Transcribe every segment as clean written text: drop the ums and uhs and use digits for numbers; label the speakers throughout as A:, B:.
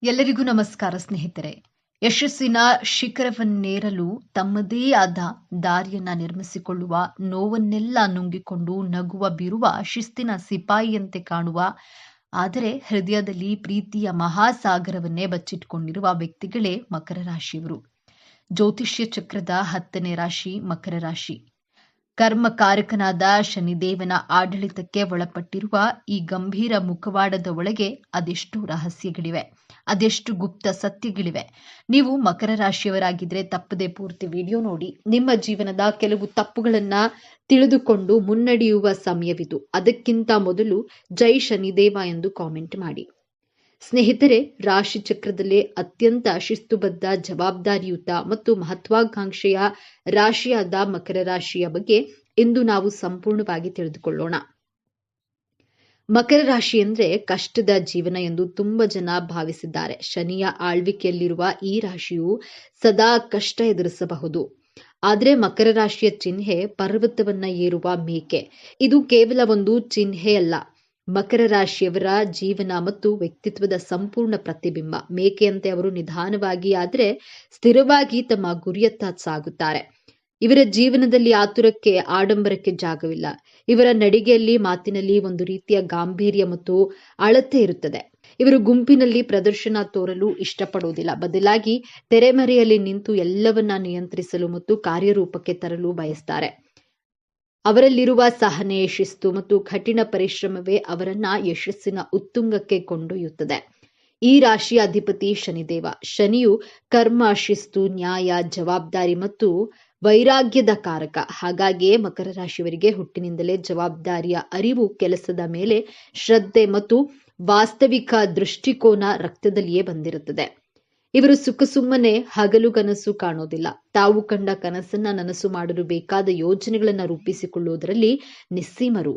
A: ಎಲ್ಲರಿಗೂ ನಮಸ್ಕಾರ ಸ್ನೇಹಿತರೆ. ಯಶಸ್ಸಿನ ಶಿಖರವನ್ನೇರಲು ತಮ್ಮದೇ ಆದ ದಾರಿಯನ್ನ ನಿರ್ಮಿಸಿಕೊಳ್ಳುವ, ನೋವನ್ನೆಲ್ಲ ನುಂಗಿಕೊಂಡು ನಗುವ ಬಿರುವ ಶಿಸ್ತಿನ ಸಿಪಾಯಿಯಂತೆ ಕಾಣುವ, ಆದರೆ ಹೃದಯದಲ್ಲಿ ಪ್ರೀತಿಯ ಮಹಾಸಾಗರವನ್ನೇ ಬಚ್ಚಿಟ್ಟುಕೊಂಡಿರುವ ವ್ಯಕ್ತಿಗಳೇ ಮಕರ ರಾಶಿಯವರು. ಜ್ಯೋತಿಷ್ಯ ಚಕ್ರದ 10ನೇ ರಾಶಿ ಮಕರ ರಾಶಿ. ಕರ್ಮಕಾರಕನಾದ ಶನಿದೇವನ ಆಡಳಿತಕ್ಕೆ ಒಳಪಟ್ಟಿರುವ ಈ ಗಂಭೀರ ಮುಖವಾಡದ ಒಳಗೆ ಅದೆಷ್ಟು ರಹಸ್ಯಗಳಿವೆ, ಅದೆಷ್ಟು ಗುಪ್ತ ಸತ್ಯಗಳಿವೆ. ನೀವು ಮಕರ ರಾಶಿಯವರಾಗಿದ್ರೆ ತಪ್ಪದೆ ಪೂರ್ತಿ ವಿಡಿಯೋ ನೋಡಿ. ನಿಮ್ಮ ಜೀವನದ ಕೆಲವು ತಪ್ಪುಗಳನ್ನ ತಿಳಿದುಕೊಂಡು ಮುನ್ನಡೆಯುವ ಸಮಯವಿದು. ಅದಕ್ಕಿಂತ ಮೊದಲು ಜೈ ಶನಿದೇವ ಎಂದು ಕಾಮೆಂಟ್ ಮಾಡಿ. ಸ್ನೇಹಿತರೆ, ರಾಶಿ ಚಕ್ರದಲ್ಲೇ ಅತ್ಯಂತ ಶಿಸ್ತುಬದ್ಧ, ಜವಾಬ್ದಾರಿಯುತ ಮತ್ತು ಮಹತ್ವಾಕಾಂಕ್ಷೆಯ ರಾಶಿಯಾದ ಮಕರ ರಾಶಿಯ ಬಗ್ಗೆ ಇಂದು ನಾವು ಸಂಪೂರ್ಣವಾಗಿ ತಿಳಿದುಕೊಳ್ಳೋಣ. ಮಕರ ರಾಶಿ ಅಂದ್ರೆ ಕಷ್ಟದ ಜೀವನ ಎಂದು ತುಂಬಾ ಜನ ಭಾವಿಸಿದ್ದಾರೆ. ಶನಿಯ ಆಳ್ವಿಕೆಯಲ್ಲಿರುವ ಈ ರಾಶಿಯು ಸದಾ ಕಷ್ಟ ಎದುರಿಸಬಹುದು. ಆದ್ರೆ ಮಕರ ರಾಶಿಯ ಚಿಹ್ನೆ ಪರ್ವತವನ್ನ ಏರುವ ಮೇಕೆ. ಇದು ಕೇವಲ ಒಂದು ಚಿಹ್ನೆಯಲ್ಲ, ಮಕರ ರಾಶಿಯವರ ಜೀವನ ಮತ್ತು ವ್ಯಕ್ತಿತ್ವದ ಸಂಪೂರ್ಣ ಪ್ರತಿಬಿಂಬ. ಮೇಕೆಯಂತೆ ಅವರು ನಿಧಾನವಾಗಿ ಆದ್ರೆ ಸ್ಥಿರವಾಗಿ ತಮ್ಮ ಗುರಿಯತ್ತ ಸಾಗುತ್ತಾರೆ. ಇವರ ಜೀವನದಲ್ಲಿ ಆತುರಕ್ಕೆ, ಆಡಂಬರಕ್ಕೆ ಜಾಗವಿಲ್ಲ. ಇವರ ನಡಿಗೆಯಲ್ಲಿ, ಮಾತಿನಲ್ಲಿ ಒಂದು ರೀತಿಯ ಗಾಂಭೀರ್ಯ ಮತ್ತು ಅಳತೆ ಇರುತ್ತದೆ. ಇವರು ಗುಂಪಿನಲ್ಲಿ ಪ್ರದರ್ಶನ ತೋರಲು ಇಷ್ಟಪಡುವುದಿಲ್ಲ. ಬದಲಾಗಿ ತೆರೆಮರೆಯಲ್ಲಿ ನಿಂತು ಎಲ್ಲವನ್ನ ನಿಯಂತ್ರಿಸಲು ಮತ್ತು ಕಾರ್ಯರೂಪಕ್ಕೆ ತರಲು ಬಯಸ್ತಾರೆ. ಅವರಲ್ಲಿರುವ ಸಹನೆ, ಶಿಸ್ತು ಮತ್ತು ಕಠಿಣ ಪರಿಶ್ರಮವೇ ಅವರನ್ನ ಯಶಸ್ಸಿನ ಉತ್ತುಂಗಕ್ಕೆ ಕೊಂಡೊಯ್ಯುತ್ತದೆ. ಈ ರಾಶಿಯ ಅಧಿಪತಿ ಶನಿದೇವ. ಶನಿಯು ಕರ್ಮ, ಶಿಸ್ತು, ನ್ಯಾಯ, ಜವಾಬ್ದಾರಿ ಮತ್ತು ವೈರಾಗ್ಯದ ಕಾರಕ. ಹಾಗಾಗಿಯೇ ಮಕರ ರಾಶಿಯವರಿಗೆ ಹುಟ್ಟಿನಿಂದಲೇ ಜವಾಬ್ದಾರಿಯ ಅರಿವು, ಕೆಲಸದ ಮೇಲೆ ಶ್ರದ್ಧೆ ಮತ್ತು ವಾಸ್ತವಿಕ ದೃಷ್ಟಿಕೋನ ರಕ್ತದಲ್ಲಿಯೇ ಬಂದಿರುತ್ತದೆ. ಇವರು ಸುಮ್ಮನೆ ಹಗಲುಗನಸು ಕಾಣೋದಿಲ್ಲ. ತಾವು ಕಂಡ ಕನಸನ್ನ ನನಸು ಮಾಡಲು ಬೇಕಾದ ಯೋಜನೆಗಳನ್ನ ರೂಪಿಸಿಕೊಳ್ಳುವುದರಲ್ಲಿ ನಿಸ್ಸೀಮರು.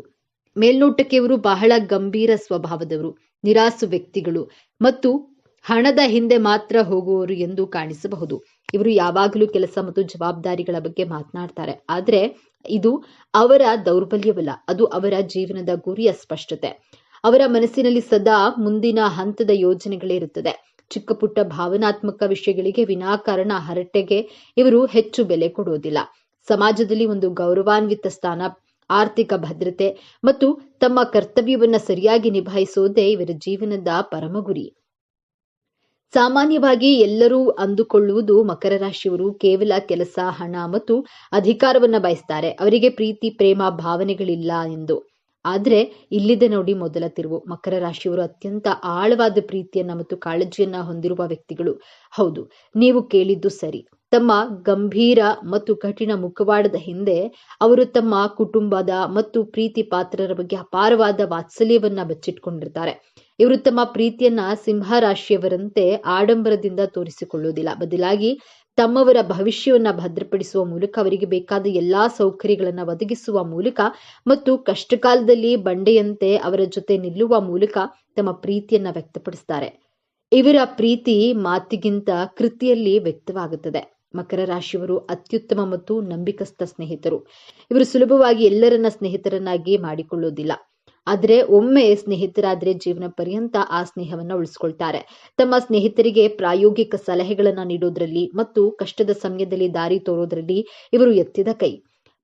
A: ಮೇಲ್ನೋಟಕ್ಕೆ ಇವರು ಬಹಳ ಗಂಭೀರ ಸ್ವಭಾವದವರು, ನಿರಾಸು ವ್ಯಕ್ತಿಗಳು ಮತ್ತು ಹಣದ ಹಿಂದೆ ಮಾತ್ರ ಹೋಗುವವರು ಎಂದು ಕಾಣಿಸಬಹುದು. ಇವರು ಯಾವಾಗಲೂ ಕೆಲಸ ಮತ್ತು ಜವಾಬ್ದಾರಿಗಳ ಬಗ್ಗೆ ಮಾತನಾಡ್ತಾರೆ. ಆದ್ರೆ ಇದು ಅವರ ದೌರ್ಬಲ್ಯವಲ್ಲ, ಅದು ಅವರ ಜೀವನದ ಗುರಿಯ ಸ್ಪಷ್ಟತೆ. ಅವರ ಮನಸ್ಸಿನಲ್ಲಿ ಸದಾ ಮುಂದಿನ ಹಂತದ ಯೋಜನೆಗಳೇ ಇರುತ್ತದೆ. ಚಿಕ್ಕ ಪುಟ್ಟ ಭಾವನಾತ್ಮಕ ವಿಷಯಗಳಿಗೆ ವಿನಾಕಾರಣ ಹರಟೆಗೆ ಇವರು ಹೆಚ್ಚು ಬೆಲೆ ಕೊಡುವುದಿಲ್ಲ. ಸಮಾಜದಲ್ಲಿ ಒಂದು ಗೌರವಾನ್ವಿತ ಸ್ಥಾನ, ಆರ್ಥಿಕ ಭದ್ರತೆ ಮತ್ತು ತಮ್ಮ ಕರ್ತವ್ಯವನ್ನ ಸರಿಯಾಗಿ ನಿಭಾಯಿಸುವುದೇ ಇವರ ಜೀವನದ ಪರಮ ಗುರಿ. ಸಾಮಾನ್ಯವಾಗಿ ಎಲ್ಲರೂ ಅಂದುಕೊಳ್ಳುವುದು ಮಕರ ರಾಶಿಯವರು ಕೇವಲ ಕೆಲಸ, ಹಣ ಮತ್ತು ಅಧಿಕಾರವನ್ನ ಬಯಸ್ತಾರೆ. ಅವರಿಗೆ ಪ್ರೀತಿ, ಪ್ರೇಮ, ಭಾವನೆಗಳಿಲ್ಲ ಎಂದು. ಆದ್ರೆ ಇಲ್ಲಿದೆ ನೋಡಿ ಮೊದಲ ತಿರುವು. ಮಕರ ರಾಶಿಯವರು ಅತ್ಯಂತ ಆಳವಾದ ಪ್ರೀತಿಯನ್ನ ಮತ್ತು ಕಾಳಜಿಯನ್ನ ಹೊಂದಿರುವ ವ್ಯಕ್ತಿಗಳು. ಹೌದು, ನೀವು ಕೇಳಿದ್ದು ಸರಿ. ತಮ್ಮ ಗಂಭೀರ ಮತ್ತು ಕಠಿಣ ಮುಖವಾಡದ ಹಿಂದೆ ಅವರು ತಮ್ಮ ಕುಟುಂಬದ ಮತ್ತು ಪ್ರೀತಿ ಪಾತ್ರರ ಬಗ್ಗೆ ಅಪಾರವಾದ ವಾತ್ಸಲ್ಯವನ್ನ ಬಚ್ಚಿಟ್ಕೊಂಡಿರ್ತಾರೆ. ಇವರು ತಮ್ಮ ಪ್ರೀತಿಯನ್ನ ಸಿಂಹ ರಾಶಿಯವರಂತೆ ಆಡಂಬರದಿಂದ ತೋರಿಸಿಕೊಳ್ಳುವುದಿಲ್ಲ. ಬದಲಾಗಿ ತಮ್ಮವರ ಭವಿಷ್ಯವನ್ನ ಭದ್ರಪಡಿಸುವ ಮೂಲಕ, ಅವರಿಗೆ ಬೇಕಾದ ಎಲ್ಲಾ ಸೌಕರ್ಯಗಳನ್ನ ಒದಗಿಸುವ ಮೂಲಕ ಮತ್ತು ಕಷ್ಟಕಾಲದಲ್ಲಿ ಬಂಡೆಯಂತೆ ಅವರ ಜೊತೆ ನಿಲ್ಲುವ ಮೂಲಕ ತಮ್ಮ ಪ್ರೀತಿಯನ್ನ ವ್ಯಕ್ತಪಡಿಸ್ತಾರೆ. ಇವರ ಪ್ರೀತಿ ಮಾತಿಗಿಂತ ಕೃತಿಯಲ್ಲಿ ವ್ಯಕ್ತವಾಗುತ್ತದೆ. ಮಕರ ರಾಶಿಯವರು ಅತ್ಯುತ್ತಮ ಮತ್ತು ನಂಬಿಕಸ್ಥ ಸ್ನೇಹಿತರು. ಇವರು ಸುಲಭವಾಗಿ ಎಲ್ಲರನ್ನ ಸ್ನೇಹಿತರನ್ನಾಗಿ ಮಾಡಿಕೊಳ್ಳುವುದಿಲ್ಲ. ಆದ್ರೆ ಒಮ್ಮೆ ಸ್ನೇಹಿತರಾದ್ರೆ ಜೀವನ ಪರ್ಯಂತ ಆ ಸ್ನೇಹವನ್ನ ಉಳಿಸ್ಕೊಳ್ತಾರೆ. ತಮ್ಮ ಸ್ನೇಹಿತರಿಗೆ ಪ್ರಾಯೋಗಿಕ ಸಲಹೆಗಳನ್ನ ನೀಡೋದ್ರಲ್ಲಿ ಮತ್ತು ಕಷ್ಟದ ಸಮಯದಲ್ಲಿ ದಾರಿ ತೋರೋದ್ರಲ್ಲಿ ಇವರು ಎತ್ತಿದ ಕೈ.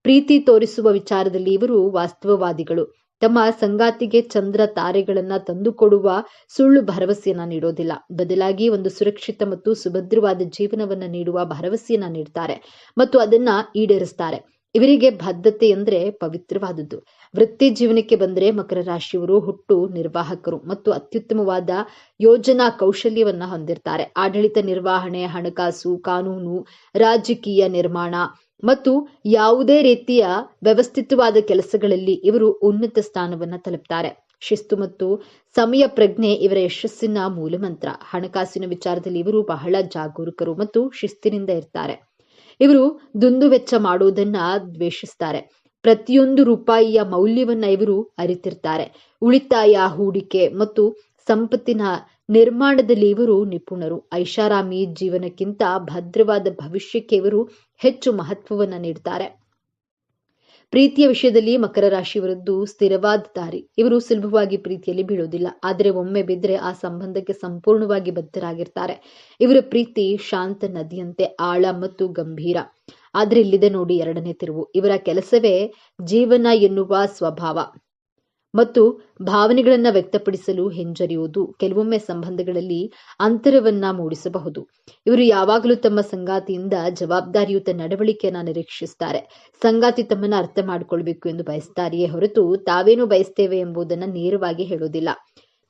A: ಪ್ರೀತಿ ತೋರಿಸುವ ವಿಚಾರದಲ್ಲಿ ಇವರು ವಾಸ್ತವವಾದಿಗಳು. ತಮ್ಮ ಸಂಗಾತಿಗೆ ಚಂದ್ರ ತಾರೆಗಳನ್ನ ತಂದುಕೊಡುವ ಸುಳ್ಳು ಭರವಸೆಯನ್ನ ನೀಡೋದಿಲ್ಲ. ಬದಲಾಗಿ ಒಂದು ಸುರಕ್ಷಿತ ಮತ್ತು ಸುಭದ್ರವಾದ ಜೀವನವನ್ನ ನೀಡುವ ಭರವಸೆಯನ್ನ ನೀಡ್ತಾರೆ ಮತ್ತು ಅದನ್ನ ಈಡೇರಿಸ್ತಾರೆ. ಇವರಿಗೆ ಬದ್ಧತೆ ಅಂದ್ರೆ ಪವಿತ್ರವಾದದ್ದು. ವೃತ್ತಿ ಜೀವನಕ್ಕೆ ಬಂದರೆ ಮಕರ ರಾಶಿಯವರು ಹುಟ್ಟು ನಿರ್ವಾಹಕರು ಮತ್ತು ಅತ್ಯುತ್ತಮವಾದ ಯೋಜನಾ ಕೌಶಲ್ಯವನ್ನ ಹೊಂದಿರ್ತಾರೆ. ಆಡಳಿತ ನಿರ್ವಹಣೆ, ಹಣಕಾಸು, ಕಾನೂನು, ರಾಜಕೀಯ ನಿರ್ಮಾಣ ಮತ್ತು ಯಾವುದೇ ರೀತಿಯ ವ್ಯವಸ್ಥಿತವಾದ ಕೆಲಸಗಳಲ್ಲಿ ಇವರು ಉನ್ನತ ಸ್ಥಾನವನ್ನ ತಲುಪ್ತಾರೆ. ಶಿಸ್ತು ಮತ್ತು ಸಮಯ ಪ್ರಜ್ಞೆ ಇವರ ಯಶಸ್ಸಿನ ಮೂಲಮಂತ್ರ. ಹಣಕಾಸಿನ ವಿಚಾರದಲ್ಲಿ ಇವರು ಬಹಳ ಜಾಗರೂಕರು ಮತ್ತು ಶಿಸ್ತಿನಿಂದ ಇರ್ತಾರೆ. ಇವರು ದುಂದುವೆಚ್ಚ ಮಾಡುವುದನ್ನ ದ್ವೇಷಿಸ್ತಾರೆ. ಪ್ರತಿಯೊಂದು ರೂಪಾಯಿಯ ಮೌಲ್ಯವನ್ನ ಇವರು ಅರಿತಿರ್ತಾರೆ. ಉಳಿತಾಯ, ಹೂಡಿಕೆ ಮತ್ತು ಸಂಪತ್ತಿನ ನಿರ್ಮಾಣದಲ್ಲಿ ಇವರು ನಿಪುಣರು. ಐಷಾರಾಮಿ ಜೀವನಕ್ಕಿಂತ ಭದ್ರವಾದ ಭವಿಷ್ಯಕ್ಕೆ ಇವರು ಹೆಚ್ಚು ಮಹತ್ವವನ್ನ ನೀಡ್ತಾರೆ. ಪ್ರೀತಿಯ ವಿಷಯದಲ್ಲಿ ಮಕರ ರಾಶಿಯವರದ್ದು ಸ್ಥಿರವಾದ ದಾರಿ. ಇವರು ಸುಲಭವಾಗಿ ಪ್ರೀತಿಯಲ್ಲಿ ಬೀಳೋದಿಲ್ಲ. ಆದರೆ ಒಮ್ಮೆ ಬಿದ್ದರೆ ಆ ಸಂಬಂಧಕ್ಕೆ ಸಂಪೂರ್ಣವಾಗಿ ಬದ್ಧರಾಗಿರ್ತಾರೆ. ಇವರ ಪ್ರೀತಿ ಶಾಂತ ನದಿಯಂತೆ ಆಳ ಮತ್ತು ಗಂಭೀರ. ಆದ್ರೆ ಇಲ್ಲಿದೆ ನೋಡಿ ಎರಡನೇ ತಿರುವು. ಇವರ ಕೆಲಸವೇ ಜೀವನ ಎನ್ನುವ ಸ್ವಭಾವ ಮತ್ತು ಭಾವನೆಗಳನ್ನ ವ್ಯಕ್ತಪಡಿಸಲು ಹಿಂಜರಿಯುವುದು ಕೆಲವೊಮ್ಮೆ ಸಂಬಂಧಗಳಲ್ಲಿ ಅಂತರವನ್ನ ಮೂಡಿಸಬಹುದು. ಇವರು ಯಾವಾಗಲೂ ತಮ್ಮ ಸಂಗಾತಿಯಿಂದ ಜವಾಬ್ದಾರಿಯುತ ನಡವಳಿಕೆಯನ್ನ ನಿರೀಕ್ಷಿಸುತ್ತಾರೆ. ಸಂಗಾತಿ ತಮ್ಮನ್ನ ಅರ್ಥ ಮಾಡಿಕೊಳ್ಬೇಕು ಎಂದು ಬಯಸ್ತಾರೆಯೇ ಹೊರತು ತಾವೇನು ಬಯಸ್ತೇವೆ ಎಂಬುದನ್ನ ನೇರವಾಗಿ ಹೇಳೋದಿಲ್ಲ.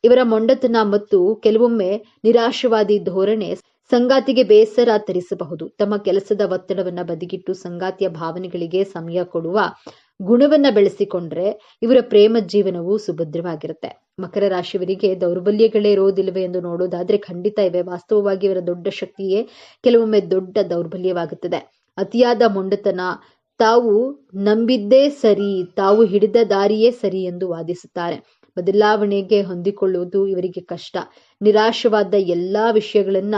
A: ಇವರ ಮೊಂಡತನ ಮತ್ತು ಕೆಲವೊಮ್ಮೆ ನಿರಾಶವಾದಿ ಧೋರಣೆ ಸಂಗಾತಿಗೆ ಬೇಸರ ತರಿಸಬಹುದು. ತಮ್ಮ ಕೆಲಸದ ಒತ್ತಡವನ್ನ ಬದಿಗಿಟ್ಟು ಸಂಗಾತಿಯ ಭಾವನೆಗಳಿಗೆ ಸಮಯ ಕೊಡುವ ಗುಣವನ್ನ ಬೆಳೆಸಿಕೊಂಡ್ರೆ ಇವರ ಪ್ರೇಮ ಜೀವನವು ಸುಭದ್ರವಾಗಿರುತ್ತೆ. ಮಕರ ರಾಶಿಯವರಿಗೆ ದೌರ್ಬಲ್ಯಗಳೇ ಇರೋದಿಲ್ಲವೇ ಎಂದು ನೋಡೋದಾದ್ರೆ ಖಂಡಿತ ಇವೆ. ವಾಸ್ತವವಾಗಿ ಇವರ ದೊಡ್ಡ ಶಕ್ತಿಯೇ ಕೆಲವೊಮ್ಮೆ ದೊಡ್ಡ ದೌರ್ಬಲ್ಯವಾಗುತ್ತದೆ. ಅತಿಯಾದ ಮೊಂಡತನ, ತಾವು ನಂಬಿದ್ದೇ ಸರಿ, ತಾವು ಹಿಡಿದ ದಾರಿಯೇ ಸರಿ ಎಂದು ವಾದಿಸುತ್ತಾರೆ. ಬದಲಾವಣೆಗೆ ಹೊಂದಿಕೊಳ್ಳುವುದು ಇವರಿಗೆ ಕಷ್ಟ. ನಿರಾಶವಾದ ಎಲ್ಲಾ ವಿಷಯಗಳನ್ನ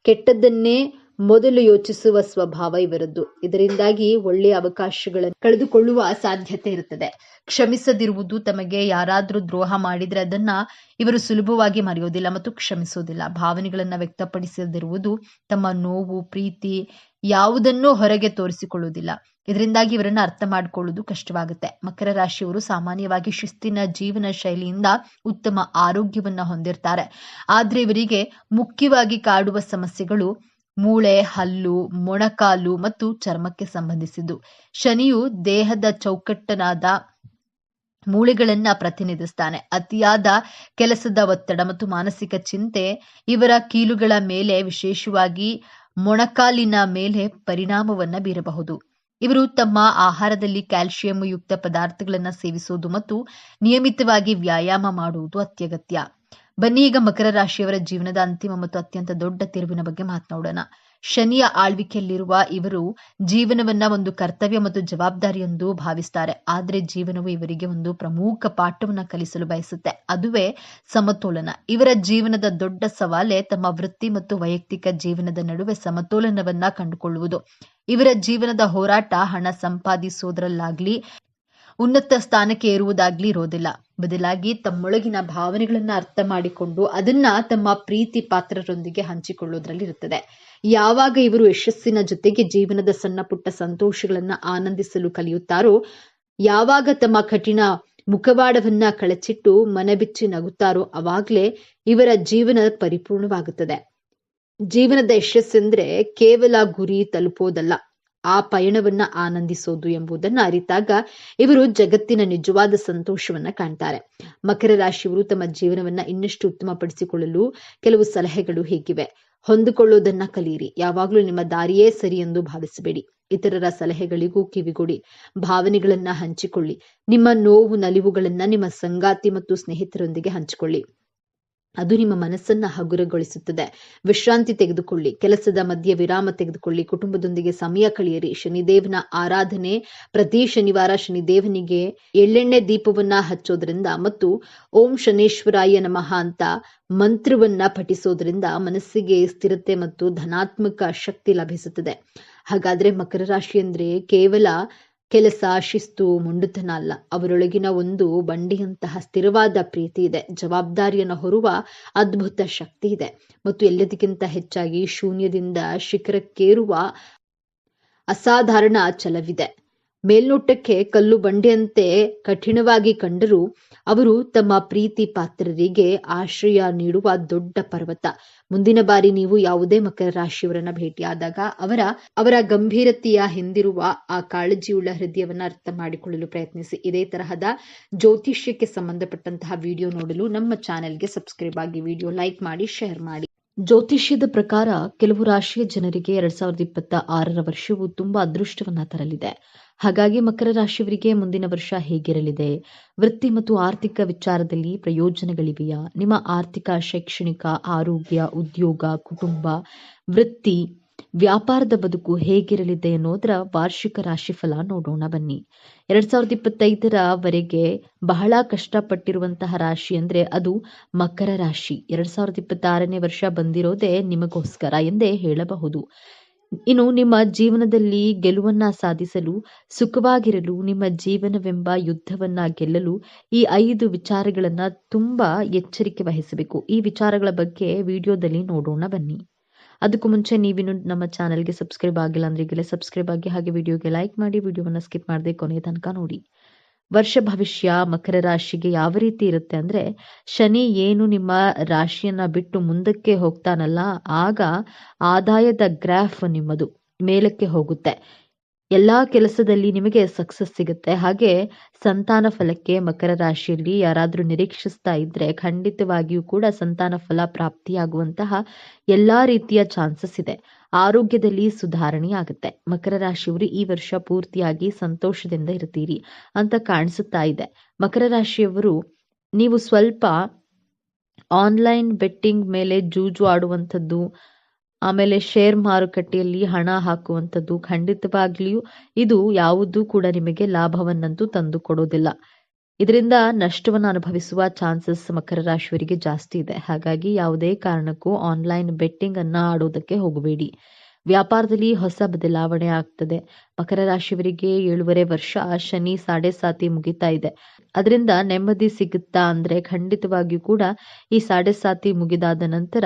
A: ಕೆಟ್ಟದ್ದನ್ನೇ ಮೊದಲು ಯೋಚಿಸುವ ಸ್ವಭಾವ ಇವರದ್ದು. ಇದರಿಂದಾಗಿ ಒಳ್ಳೆಯ ಅವಕಾಶಗಳನ್ನು ಕಳೆದುಕೊಳ್ಳುವ ಸಾಧ್ಯತೆ ಇರುತ್ತದೆ. ಕ್ಷಮಿಸದಿರುವುದು, ತಮಗೆ ಯಾರಾದ್ರೂ ದ್ರೋಹ ಮಾಡಿದ್ರೆ ಅದನ್ನ ಇವರು ಸುಲಭವಾಗಿ ಮರೆಯೋದಿಲ್ಲ ಮತ್ತು ಕ್ಷಮಿಸೋದಿಲ್ಲ. ಭಾವನೆಗಳನ್ನ ವ್ಯಕ್ತಪಡಿಸದಿರುವುದು, ತಮ್ಮ ನೋವು, ಪ್ರೀತಿ ಯಾವುದನ್ನೂ ಹೊರಗೆ ತೋರಿಸಿಕೊಳ್ಳುವುದಿಲ್ಲ. ಇದರಿಂದಾಗಿ ಇವರನ್ನ ಅರ್ಥ ಮಾಡಿಕೊಳ್ಳುವುದು ಕಷ್ಟವಾಗುತ್ತೆ. ಮಕರ ರಾಶಿಯವರು ಸಾಮಾನ್ಯವಾಗಿ ಶಿಸ್ತಿನ ಜೀವನ ಶೈಲಿಯಿಂದ ಉತ್ತಮ ಆರೋಗ್ಯವನ್ನ ಹೊಂದಿರ್ತಾರೆ. ಆದ್ರೆ ಇವರಿಗೆ ಮುಖ್ಯವಾಗಿ ಕಾಡುವ ಸಮಸ್ಯೆಗಳು ಮೂಳೆ, ಹಲ್ಲು, ಮೊಣಕಾಲು ಮತ್ತು ಚರ್ಮಕ್ಕೆ ಸಂಬಂಧಿಸಿದ್ದು. ಶನಿಯು ದೇಹದ ಚೌಕಟ್ಟನಾದ ಮೂಳೆಗಳನ್ನ ಪ್ರತಿನಿಧಿಸ್ತಾನೆ. ಅತಿಯಾದ ಕೆಲಸದ ಒತ್ತಡ ಮತ್ತು ಮಾನಸಿಕ ಚಿಂತೆ ಇವರ ಕೀಲುಗಳ ಮೇಲೆ, ವಿಶೇಷವಾಗಿ ಮೊಣಕಾಲಿನ ಮೇಲೆ ಪರಿಣಾಮವನ್ನ ಬೀರಬಹುದು. ಇವರು ತಮ್ಮ ಆಹಾರದಲ್ಲಿ ಕ್ಯಾಲ್ಸಿಯಂ ಯುಕ್ತ ಪದಾರ್ಥಗಳನ್ನು ಸೇವಿಸುವುದು ಮತ್ತು ನಿಯಮಿತವಾಗಿ ವ್ಯಾಯಾಮ ಮಾಡುವುದು ಅತ್ಯಗತ್ಯ. ಬನ್ನಿ ಈಗ ಮಕರ ರಾಶಿಯವರ ಜೀವನದ ಅಂತಿಮ ಮತ್ತು ಅತ್ಯಂತ ದೊಡ್ಡ ತಿರುವಿನ ಬಗ್ಗೆ ಮಾತನಾಡೋಣ. ಶನಿಯ ಆಳ್ವಿಕೆಯಲ್ಲಿರುವ ಇವರು ಜೀವನವನ್ನ ಒಂದು ಕರ್ತವ್ಯ ಮತ್ತು ಜವಾಬ್ದಾರಿ ಎಂದು ಭಾವಿಸ್ತಾರೆ. ಆದ್ರೆ ಜೀವನವು ಇವರಿಗೆ ಒಂದು ಪ್ರಮುಖ ಪಾಠವನ್ನ ಕಲಿಸಲು ಬಯಸುತ್ತೆ. ಅದುವೇ ಸಮತೋಲನ. ಇವರ ಜೀವನದ ದೊಡ್ಡ ಸವಾಲೇ ತಮ್ಮ ವೃತ್ತಿ ಮತ್ತು ವೈಯಕ್ತಿಕ ಜೀವನದ ನಡುವೆ ಸಮತೋಲನವನ್ನ ಕಂಡುಕೊಳ್ಳುವುದು. ಇವರ ಜೀವನದ ಹೋರಾಟ ಹಣ ಸಂಪಾದಿಸೋದ್ರಲ್ಲಾಗ್ಲಿ, ಉನ್ನತ ಸ್ಥಾನಕ್ಕೆ ಏರುವುದಾಗ್ಲಿ ಇರೋದಿಲ್ಲ. ಬದಲಾಗಿ ತಮ್ಮೊಳಗಿನ ಭಾವನೆಗಳನ್ನ ಅರ್ಥ ಮಾಡಿಕೊಂಡು ಅದನ್ನ ತಮ್ಮ ಪ್ರೀತಿ ಪಾತ್ರರೊಂದಿಗೆ ಹಂಚಿಕೊಳ್ಳೋದ್ರಲ್ಲಿ ಇರುತ್ತದೆ. ಯಾವಾಗ ಇವರು ಯಶಸ್ಸಿನ ಜೊತೆಗೆ ಜೀವನದ ಸಣ್ಣ ಪುಟ್ಟ ಸಂತೋಷಗಳನ್ನ ಆನಂದಿಸಲು ಕಲಿಯುತ್ತಾರೋ, ಯಾವಾಗ ತಮ್ಮ ಕಠಿಣ ಮುಖವಾಡವನ್ನ ಕಳಚಿಟ್ಟು ಮನಬಿಚ್ಚಿ ನಗುತ್ತಾರೋ, ಅವಾಗ್ಲೇ ಇವರ ಜೀವನ ಪರಿಪೂರ್ಣವಾಗುತ್ತದೆ. ಜೀವನದ ಯಶಸ್ಸೆಂದ್ರೆ ಕೇವಲ ಗುರಿ ತಲುಪೋದಲ್ಲ, ಆ ಪಯಣವನ್ನ ಆನಂದಿಸೋದು ಎಂಬುದನ್ನ ಅರಿತಾಗ ಇವರು ಜಗತ್ತಿನ ನಿಜವಾದ ಸಂತೋಷವನ್ನ ಕಾಣ್ತಾರೆ. ಮಕರ ರಾಶಿಯವರು ತಮ್ಮ ಜೀವನವನ್ನ ಇನ್ನಷ್ಟು ಉತ್ತಮಪಡಿಸಿಕೊಳ್ಳಲು ಕೆಲವು ಸಲಹೆಗಳು ಹೀಗಿವೆ. ಹೊಂದಿಕೊಳ್ಳೋದನ್ನ ಕಲಿಯಿರಿ. ಯಾವಾಗಲೂ ನಿಮ್ಮ ದಾರಿಯೇ ಸರಿ ಎಂದು ಭಾವಿಸಬೇಡಿ. ಇತರರ ಸಲಹೆಗಳಿಗೂ ಕಿವಿಗೊಡಿ. ಭಾವನೆಗಳನ್ನ ಹಂಚಿಕೊಳ್ಳಿ. ನಿಮ್ಮ ನೋವು, ನಲಿವುಗಳನ್ನ ನಿಮ್ಮ ಸಂಗಾತಿ ಮತ್ತು ಸ್ನೇಹಿತರೊಂದಿಗೆ ಹಂಚಿಕೊಳ್ಳಿ. ಅದು ನಿಮ್ಮ ಮನಸ್ಸನ್ನ ಹಗುರಗೊಳಿಸುತ್ತದೆ. ವಿಶ್ರಾಂತಿ ತೆಗೆದುಕೊಳ್ಳಿ. ಕೆಲಸದ ಮಧ್ಯೆ ವಿರಾಮ ತೆಗೆದುಕೊಳ್ಳಿ. ಕುಟುಂಬದೊಂದಿಗೆ ಸಮಯ ಕಳೆಯಿರಿ. ಶನಿದೇವನ ಆರಾಧನೆ, ಪ್ರತಿ ಶನಿವಾರ ಶನಿದೇವನಿಗೆ ಎಳ್ಳೆಣ್ಣೆ ದೀಪವನ್ನ ಹಚ್ಚೋದ್ರಿಂದ ಮತ್ತು ಓಂ ಶನೇಶ್ವರಾಯ ನಮಃ ಅಂತ ಮಂತ್ರವನ್ನ ಪಠಿಸೋದ್ರಿಂದ ಮನಸ್ಸಿಗೆ ಸ್ಥಿರತೆ ಮತ್ತು ಧನಾತ್ಮಕ ಶಕ್ತಿ ಲಭಿಸುತ್ತದೆ. ಹಾಗಾದ್ರೆ ಮಕರ ರಾಶಿ ಅಂದ್ರೆ ಕೇವಲ ಕೆಲಸ, ಶಿಸ್ತು, ಮೊಂಡುತನ ಅಲ್ಲ. ಅವರೊಳಗಿನ ಒಂದು ಬಂಡಿಯಂತಹ ಸ್ಥಿರವಾದ ಪ್ರೀತಿ ಇದೆ. ಜವಾಬ್ದಾರಿಯನ್ನು ಹೊರುವ ಅದ್ಭುತ ಶಕ್ತಿ ಇದೆ ಮತ್ತು ಎಲ್ಲದಕ್ಕಿಂತ ಹೆಚ್ಚಾಗಿ ಶೂನ್ಯದಿಂದ ಶಿಖರಕ್ಕೇರುವ ಅಸಾಧಾರಣ ಛಲವಿದೆ. ಮೇಲ್ನೋಟಕ್ಕೆ ಕಲ್ಲು ಬಂಡೆಯಂತೆ ಕಠಿಣವಾಗಿ ಕಂಡರೂ ಅವರು ತಮ್ಮ ಪ್ರೀತಿ ಪಾತ್ರರಿಗೆ ಆಶ್ರಯ ನೀಡುವ ದೊಡ್ಡ ಪರ್ವತ. ಮುಂದಿನ ಬಾರಿ ನೀವು ಯಾವುದೇ ಮಕರ ರಾಶಿಯವರನ್ನ ಭೇಟಿಯಾದಾಗ ಅವರ ಗಂಭೀರತೆಯ ಹಿಂದಿರುವ ಆ ಕಾಳಜಿಯುಳ್ಳ ಹೃದಯವನ್ನ ಅರ್ಥ ಮಾಡಿಕೊಳ್ಳಲು ಪ್ರಯತ್ನಿಸಿ. ಇದೇ ತರಹದ ಜ್ಯೋತಿಷ್ಯಕ್ಕೆ ಸಂಬಂಧಪಟ್ಟಂತಹ ವಿಡಿಯೋ ನೋಡಲು ನಮ್ಮ ಚಾನೆಲ್ಗೆ ಸಬ್ಸ್ಕ್ರೈಬ್ ಆಗಿ, ವಿಡಿಯೋ ಲೈಕ್ ಮಾಡಿ, ಶೇರ್ ಮಾಡಿ. ಜ್ಯೋತಿಷ್ಯದ ಪ್ರಕಾರ ಕೆಲವು ರಾಶಿಯ ಜನರಿಗೆ 2026ರ ವರ್ಷವು ತುಂಬಾ ಅದೃಷ್ಟವನ್ನ ತರಲಿದೆ. ಹಾಗಾಗಿ ಮಕರ ರಾಶಿಯವರಿಗೆ ಮುಂದಿನ ವರ್ಷ ಹೇಗಿರಲಿದೆ? ವೃತ್ತಿ ಮತ್ತು ಆರ್ಥಿಕ ವಿಚಾರದಲ್ಲಿ ಪ್ರಯೋಜನಗಳಿವೆಯಾ? ನಿಮ್ಮ ಆರ್ಥಿಕ, ಶೈಕ್ಷಣಿಕ, ಆರೋಗ್ಯ, ಉದ್ಯೋಗ, ಕುಟುಂಬ, ವೃತ್ತಿ, ವ್ಯಾಪಾರದ ಬದುಕು ಹೇಗಿರಲಿದೆ ಅನ್ನೋದರ ವಾರ್ಷಿಕ ರಾಶಿಫಲ ನೋಡೋಣ ಬನ್ನಿ. 2025ರವರೆಗೆ ಬಹಳ ಕಷ್ಟಪಟ್ಟಿರುವಂತಹ ರಾಶಿ ಅಂದ್ರೆ ಅದು ಮಕರ ರಾಶಿ. 2026ನೇ ವರ್ಷ ಬಂದಿರೋದೇ ನಿಮಗೋಸ್ಕರ ಎಂದೇ ಹೇಳಬಹುದು. ಇನ್ನು ನಿಮ್ಮ ಜೀವನದಲ್ಲಿ ಗೆಲುವನ್ನ ಸಾಧಿಸಲು, ಸುಖವಾಗಿರಲು, ನಿಮ್ಮ ಜೀವನವೆಂಬ ಯುದ್ಧವನ್ನ ಗೆಲ್ಲಲು ಈ 5 ವಿಚಾರಗಳನ್ನ ತುಂಬಾ ಎಚ್ಚರಿಕೆ ವಹಿಸಬೇಕು. ಈ ವಿಚಾರಗಳ ಬಗ್ಗೆ ವಿಡಿಯೋದಲ್ಲಿ ನೋಡೋಣ ಬನ್ನಿ. ಅದಕ್ಕೂ ಮುಂಚೆ ನೀವಿನ್ನು ನಮ್ಮ ಚಾನೆಲ್ಗೆ ಸಬ್ಸ್ಕ್ರೈಬ್ ಆಗಿಲ್ಲ ಅಂದ್ರೆ ಈಗಲೇ ಸಬ್ಸ್ಕ್ರೈಬ್ ಆಗಿ, ಹಾಗೆ ವಿಡಿಯೋಗೆ ಲೈಕ್ ಮಾಡಿ, ವಿಡಿಯೋವನ್ನ ಸ್ಕಿಪ್ ಮಾಡದೆ ಕೊನೆಯ ತನಕ ನೋಡಿ. ವರ್ಷ ಭವಿಷ್ಯ ಮಕರ ರಾಶಿಗೆ ಯಾವ ರೀತಿ ಇರುತ್ತೆ ಅಂದ್ರೆ, ಶನಿ ಏನು ನಿಮ್ಮ ರಾಶಿಯನ್ನ ಬಿಟ್ಟು ಮುಂದಕ್ಕೆ ಹೋಗ್ತಾನಲ್ಲ, ಆಗ ಆದಾಯದ ಗ್ರಾಫ್ ನಿಮ್ಮದು ಮೇಲಕ್ಕೆ ಹೋಗುತ್ತೆ. ಎಲ್ಲಾ ಕೆಲಸದಲ್ಲಿ ನಿಮಗೆ ಸಕ್ಸಸ್ ಸಿಗುತ್ತೆ. ಹಾಗೆ ಸಂತಾನ ಫಲಕ್ಕೆ ಮಕರ ರಾಶಿಯಲ್ಲಿ ಯಾರಾದ್ರೂ ನಿರೀಕ್ಷಿಸ್ತಾ ಇದ್ರೆ ಖಂಡಿತವಾಗಿಯೂ ಕೂಡ ಸಂತಾನ ಫಲ ಪ್ರಾಪ್ತಿಯಾಗುವಂತಹ ಎಲ್ಲಾ ರೀತಿಯ ಚಾನ್ಸಸ್ ಇದೆ. ಆರೋಗ್ಯದಲ್ಲಿ ಸುಧಾರಣೆ ಆಗುತ್ತೆ. ಮಕರ ರಾಶಿಯವರು ಈ ವರ್ಷ ಪೂರ್ತಿಯಾಗಿ ಸಂತೋಷದಿಂದ ಇರ್ತೀರಿ ಅಂತ ಕಾಣಿಸುತ್ತಾ ಇದೆ. ಮಕರ ರಾಶಿಯವರು ನೀವು ಸ್ವಲ್ಪ ಆನ್ಲೈನ್ ಬೆಟ್ಟಿಂಗ್ ಮೇಲೆ ಜೂಜು ಆಡುವಂಥದ್ದು, ಆಮೇಲೆ ಶೇರ್ ಮಾರುಕಟ್ಟೆಯಲ್ಲಿ ಹಣ ಹಾಕುವಂಥದ್ದು, ಖಂಡಿತವಾಗ್ಲಿಯೂ ಇದು ಯಾವುದೂ ಕೂಡ ನಿಮಗೆ ಲಾಭವನ್ನಂತೂ ತಂದು ಕೊಡೋದಿಲ್ಲ. ಇದರಿಂದ ನಷ್ಟವನ್ನು ಅನುಭವಿಸುವ ಚಾನ್ಸಸ್ ಮಕರ ರಾಶಿಯವರಿಗೆ ಜಾಸ್ತಿ ಇದೆ. ಹಾಗಾಗಿ ಯಾವುದೇ ಕಾರಣಕ್ಕೂ ಆನ್ಲೈನ್ ಬೆಟ್ಟಿಂಗ್ ಅನ್ನ ಆಡೋದಕ್ಕೆ ಹೋಗಬೇಡಿ. ವ್ಯಾಪಾರದಲ್ಲಿ ಹೊಸ ಬದಲಾವಣೆ ಆಗ್ತದೆ. ಮಕರ ರಾಶಿಯವರಿಗೆ 7.5 ವರ್ಷ ಶನಿ ಸಾಡೆ ಮುಗಿತಾ ಇದೆ. ಅದರಿಂದ ನೆಮ್ಮದಿ ಸಿಗುತ್ತಾ ಅಂದ್ರೆ ಖಂಡಿತವಾಗಿಯೂ ಕೂಡ ಈ ಸಾಡೆ ಮುಗಿದಾದ ನಂತರ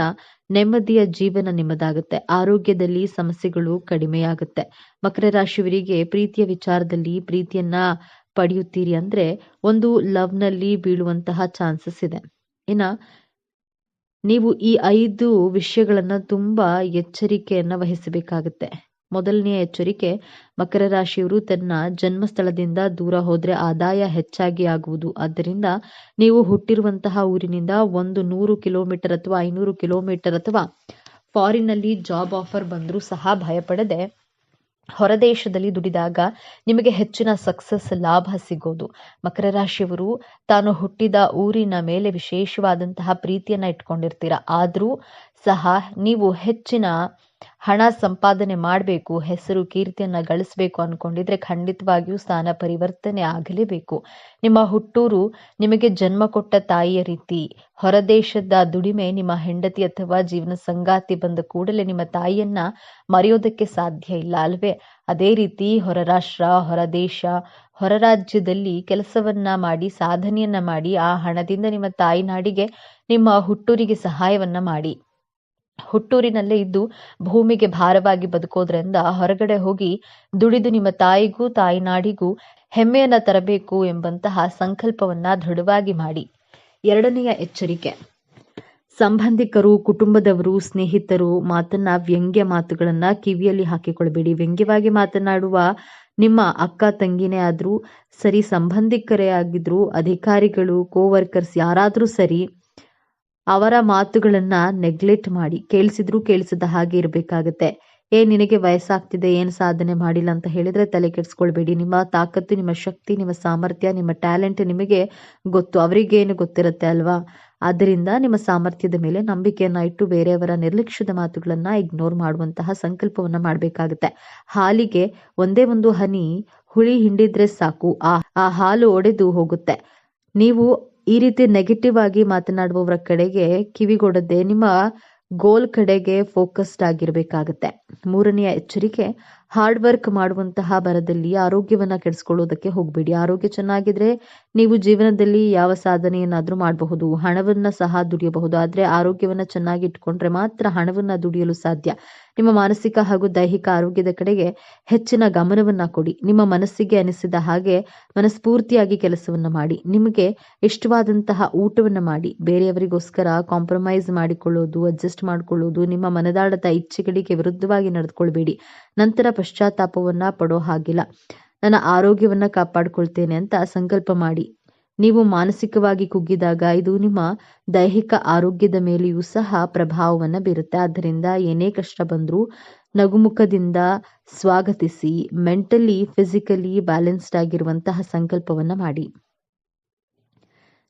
A: ನೆಮ್ಮದಿಯ ಜೀವನ ನಿಮ್ಮದಾಗುತ್ತೆ. ಆರೋಗ್ಯದಲ್ಲಿ ಸಮಸ್ಯೆಗಳು ಕಡಿಮೆಯಾಗುತ್ತೆ. ಮಕರ ರಾಶಿಯವರಿಗೆ ಪ್ರೀತಿಯ ವಿಚಾರದಲ್ಲಿ ಪ್ರೀತಿಯನ್ನ ಪಡೆಯುತ್ತೀರಿ ಅಂದ್ರೆ ಒಂದು ಲವ್ನಲ್ಲಿ ಬೀಳುವಂತಹ ಚಾನ್ಸಸ್ ಇದೆ. ಇನ್ನ ನೀವು ಈ 5 ವಿಷಯಗಳನ್ನ ತುಂಬಾ ಎಚ್ಚರಿಕೆಯನ್ನ ವಹಿಸಬೇಕಾಗುತ್ತೆ. ಮೊದಲನೆಯ ಎಚ್ಚರಿಕೆ, ಮಕರ ರಾಶಿಯವರು ತನ್ನ ಜನ್ಮಸ್ಥಳದಿಂದ ದೂರ ಹೋದ್ರೆ ಆದಾಯ ಹೆಚ್ಚಾಗಿ ಆಗುವುದು. ಆದ್ದರಿಂದ ನೀವು ಹುಟ್ಟಿರುವಂತಹ ಊರಿನಿಂದ 100 ಕಿಲೋಮೀಟರ್ ಅಥವಾ 500 ಕಿಲೋಮೀಟರ್ ಅಥವಾ ಫಾರಿನ್ನಲ್ಲಿ ಜಾಬ್ ಆಫರ್ ಬಂದರೂ ಸಹ ಭಯಪಡದೆ ಹೊರದೇಶದಲ್ಲಿ ದುಡಿದಾಗ ನಿಮಗೆ ಹೆಚ್ಚಿನ ಸಕ್ಸಸ್ ಲಾಭ ಸಿಗೋದು. ಮಕರ ರಾಶಿಯವರು ತಾನು ಹುಟ್ಟಿದ ಊರಿನ ಮೇಲೆ ವಿಶೇಷವಾದಂತಹ ಪ್ರೀತಿಯನ್ನ ಇಟ್ಕೊಂಡಿರ್ತೀರ. ಆದರೂ ಸಹ ನೀವು ಹೆಚ್ಚಿನ ಹಣ ಸಂಪಾದನೆ ಮಾಡಬೇಕು, ಹೆಸರು ಕೀರ್ತಿಯನ್ನ ಗಳಿಸಬೇಕು ಅನ್ಕೊಂಡಿದ್ರೆ ಖಂಡಿತವಾಗಿಯೂ ಸ್ಥಾನ ಪರಿವರ್ತನೆ ಆಗಲೇಬೇಕು. ನಿಮ್ಮ ಹುಟ್ಟೂರು ನಿಮಗೆ ಜನ್ಮ ಕೊಟ್ಟ ತಾಯಿಯ ರೀತಿ. ಹೊರದೇಶದ ದುಡಿಮೆ ನಿಮ್ಮ ಹೆಂಡತಿ ಅಥವಾ ಜೀವನ ಸಂಗಾತಿ ಬಂದ ಕೂಡಲೇ ನಿಮ್ಮ ತಾಯಿಯನ್ನ ಮರೆಯೋದಕ್ಕೆ ಸಾಧ್ಯ ಇಲ್ಲ ಅಲ್ವೇ? ಅದೇ ರೀತಿ ಹೊರ ರಾಷ್ಟ್ರ, ಹೊರ ದೇಶ, ಹೊರ ರಾಜ್ಯದಲ್ಲಿ ಕೆಲಸವನ್ನ ಮಾಡಿ, ಸಾಧನೆಯನ್ನ ಮಾಡಿ, ಆ ಹಣದಿಂದ ನಿಮ್ಮ ತಾಯಿ ನಾಡಿಗೆ, ನಿಮ್ಮ ಹುಟ್ಟೂರಿಗೆ ಸಹಾಯವನ್ನ ಮಾಡಿ. ಹುಟ್ಟೂರಿನಲ್ಲೇ ಇದ್ದು ಭೂಮಿಗೆ ಭಾರವಾಗಿ ಬದುಕೋದ್ರಿಂದ ಹೊರಗಡೆ ಹೋಗಿ ದುಡಿದು ನಿಮ್ಮ ತಾಯಿಗೂ ತಾಯಿ ನಾಡಿಗೂ ಹೆಮ್ಮೆಯನ್ನ ತರಬೇಕು ಎಂಬಂತಹ ಸಂಕಲ್ಪವನ್ನ ದೃಢವಾಗಿ ಮಾಡಿ. ಎರಡನೆಯ ಎಚ್ಚರಿಕೆ, ಸಂಬಂಧಿಕರು, ಕುಟುಂಬದವರು, ಸ್ನೇಹಿತರು ಮಾತನ್ನ ವ್ಯಂಗ್ಯ ಮಾತುಗಳನ್ನ ಕಿವಿಯಲ್ಲಿ ಹಾಕಿಕೊಳ್ಬೇಡಿ. ವ್ಯಂಗ್ಯವಾಗಿ ಮಾತನಾಡುವ ನಿಮ್ಮ ಅಕ್ಕ ತಂಗಿನೇ ಆದ್ರೂ ಸರಿ, ಸಂಬಂಧಿಕರೇ ಆಗಿದ್ರು, ಅಧಿಕಾರಿಗಳು, ಕೋವರ್ಕರ್ಸ್ ಯಾರಾದ್ರೂ ಸರಿ, ಅವರ ಮಾತುಗಳನ್ನ ನೆಗ್ಲೆಕ್ಟ್ ಮಾಡಿ. ಕೇಳಿಸಿದ್ರು ಕೇಳಿಸದ ಹಾಗೆ ಇರಬೇಕಾಗತ್ತೆ. ನಿನಗೆ ವಯಸ್ಸಾಗ್ತಿದೆ, ಏನು ಸಾಧನೆ ಮಾಡಿಲ್ಲ ಅಂತ ಹೇಳಿದ್ರೆ ತಲೆ ಕೆಡಿಸ್ಕೊಳ್ಬೇಡಿ. ನಿಮ್ಮ ತಾಕತ್ತು, ನಿಮ್ಮ ಶಕ್ತಿ, ನಿಮ್ಮ ಸಾಮರ್ಥ್ಯ, ನಿಮ್ಮ ಟ್ಯಾಲೆಂಟ್ ನಿಮಗೆ ಗೊತ್ತು. ಅವರಿಗೇನು ಗೊತ್ತಿರುತ್ತೆ ಅಲ್ವಾ? ಆದ್ದರಿಂದ ನಿಮ್ಮ ಸಾಮರ್ಥ್ಯದ ಮೇಲೆ ನಂಬಿಕೆಯನ್ನ ಇಟ್ಟು ಬೇರೆಯವರ ನಿರ್ಲಕ್ಷ್ಯದ ಮಾತುಗಳನ್ನ ಇಗ್ನೋರ್ ಮಾಡುವಂತಹ ಸಂಕಲ್ಪವನ್ನ ಮಾಡಬೇಕಾಗುತ್ತೆ. ಹಾಲಿಗೆ ಒಂದೇ ಒಂದು ಹನಿ ಹುಳಿ ಹಿಂಡಿದ್ರೆ ಸಾಕು, ಆ ಹಾಲು ಒಡೆದು ಹೋಗುತ್ತೆ. ನೀವು ಈ ರೀತಿ ನೆಗೆಟಿವ್ ಆಗಿ ಮಾತನಾಡುವವರ ಕಡೆಗೆ ಕಿವಿಗೊಡದೆ ನಿಮ್ಮ ಗೋಲ್ ಕಡೆಗೆ ಫೋಕಸ್ಡ್ ಆಗಿರ್ಬೇಕಾಗತ್ತೆ. ಮೂರನೆಯ ಎಚ್ಚರಿಕೆ, ಹಾರ್ಡ್ ವರ್ಕ್ ಮಾಡುವಂತಹ ಭರದಲ್ಲಿ ಆರೋಗ್ಯವನ್ನ ಕೆಡಿಸ್ಕೊಳ್ಳೋದಕ್ಕೆ ಹೋಗ್ಬೇಡಿ. ಆರೋಗ್ಯ ಚೆನ್ನಾಗಿದ್ರೆ ನೀವು ಜೀವನದಲ್ಲಿ ಯಾವ ಸಾಧನೆಯನ್ನಾದ್ರೂ ಮಾಡಬಹುದು, ಹಣವನ್ನ ಸಹ ದುಡಿಯಬಹುದು. ಆದ್ರೆ ಆರೋಗ್ಯವನ್ನ ಚೆನ್ನಾಗಿ ಇಟ್ಕೊಂಡ್ರೆ ಮಾತ್ರ ಹಣವನ್ನ ದುಡಿಯಲು ಸಾಧ್ಯ. ನಿಮ್ಮ ಮಾನಸಿಕ ಹಾಗೂ ದೈಹಿಕ ಆರೋಗ್ಯದ ಕಡೆಗೆ ಹೆಚ್ಚಿನ ಗಮನವನ್ನ ಕೊಡಿ. ನಿಮ್ಮ ಮನಸ್ಸಿಗೆ ಅನಿಸಿದ ಹಾಗೆ ಮನಸ್ಫೂರ್ತಿಯಾಗಿ ಕೆಲಸವನ್ನ ಮಾಡಿ. ನಿಮಗೆ ಇಷ್ಟವಾದಂತಹ ಊಟವನ್ನ ಮಾಡಿ. ಬೇರೆಯವರಿಗೋಸ್ಕರ ಕಾಂಪ್ರಮೈಸ್ ಮಾಡಿಕೊಳ್ಳೋದು, ಅಡ್ಜಸ್ಟ್ ಮಾಡಿಕೊಳ್ಳೋದು, ನಿಮ್ಮ ಮನದಾಳದ ಇಚ್ಛೆಗಳಿಗೆ ವಿರುದ್ಧವಾಗಿ ನಡೆದುಕೊಳ್ಬೇಡಿ. ನಂತರ ಪಶ್ಚಾತ್ತಾಪವನ್ನ ಪಡೋ ಹಾಗಿಲ್ಲ. ನನ್ನ ಆರೋಗ್ಯವನ್ನ ಕಾಪಾಡಿಕೊಳ್ತೇನೆ ಅಂತ ಸಂಕಲ್ಪ ಮಾಡಿ. ನೀವು ಮಾನಸಿಕವಾಗಿ ಕುಗ್ಗಿದಾಗ ಇದು ನಿಮ್ಮ ದೈಹಿಕ ಆರೋಗ್ಯದ ಮೇಲೆಯೂ ಸಹ ಪ್ರಭಾವವನ್ನ ಬೀರುತ್ತೆ. ಆದ್ದರಿಂದ ಏನೇ ಕಷ್ಟ ಬಂದ್ರೂ ನಗುಮುಖದಿಂದ ಸ್ವಾಗತಿಸಿ ಮೆಂಟಲಿ, ಫಿಸಿಕಲಿ ಬ್ಯಾಲೆನ್ಸ್ಡ್ ಆಗಿರುವಂತಹ ಸಂಕಲ್ಪವನ್ನ ಮಾಡಿ.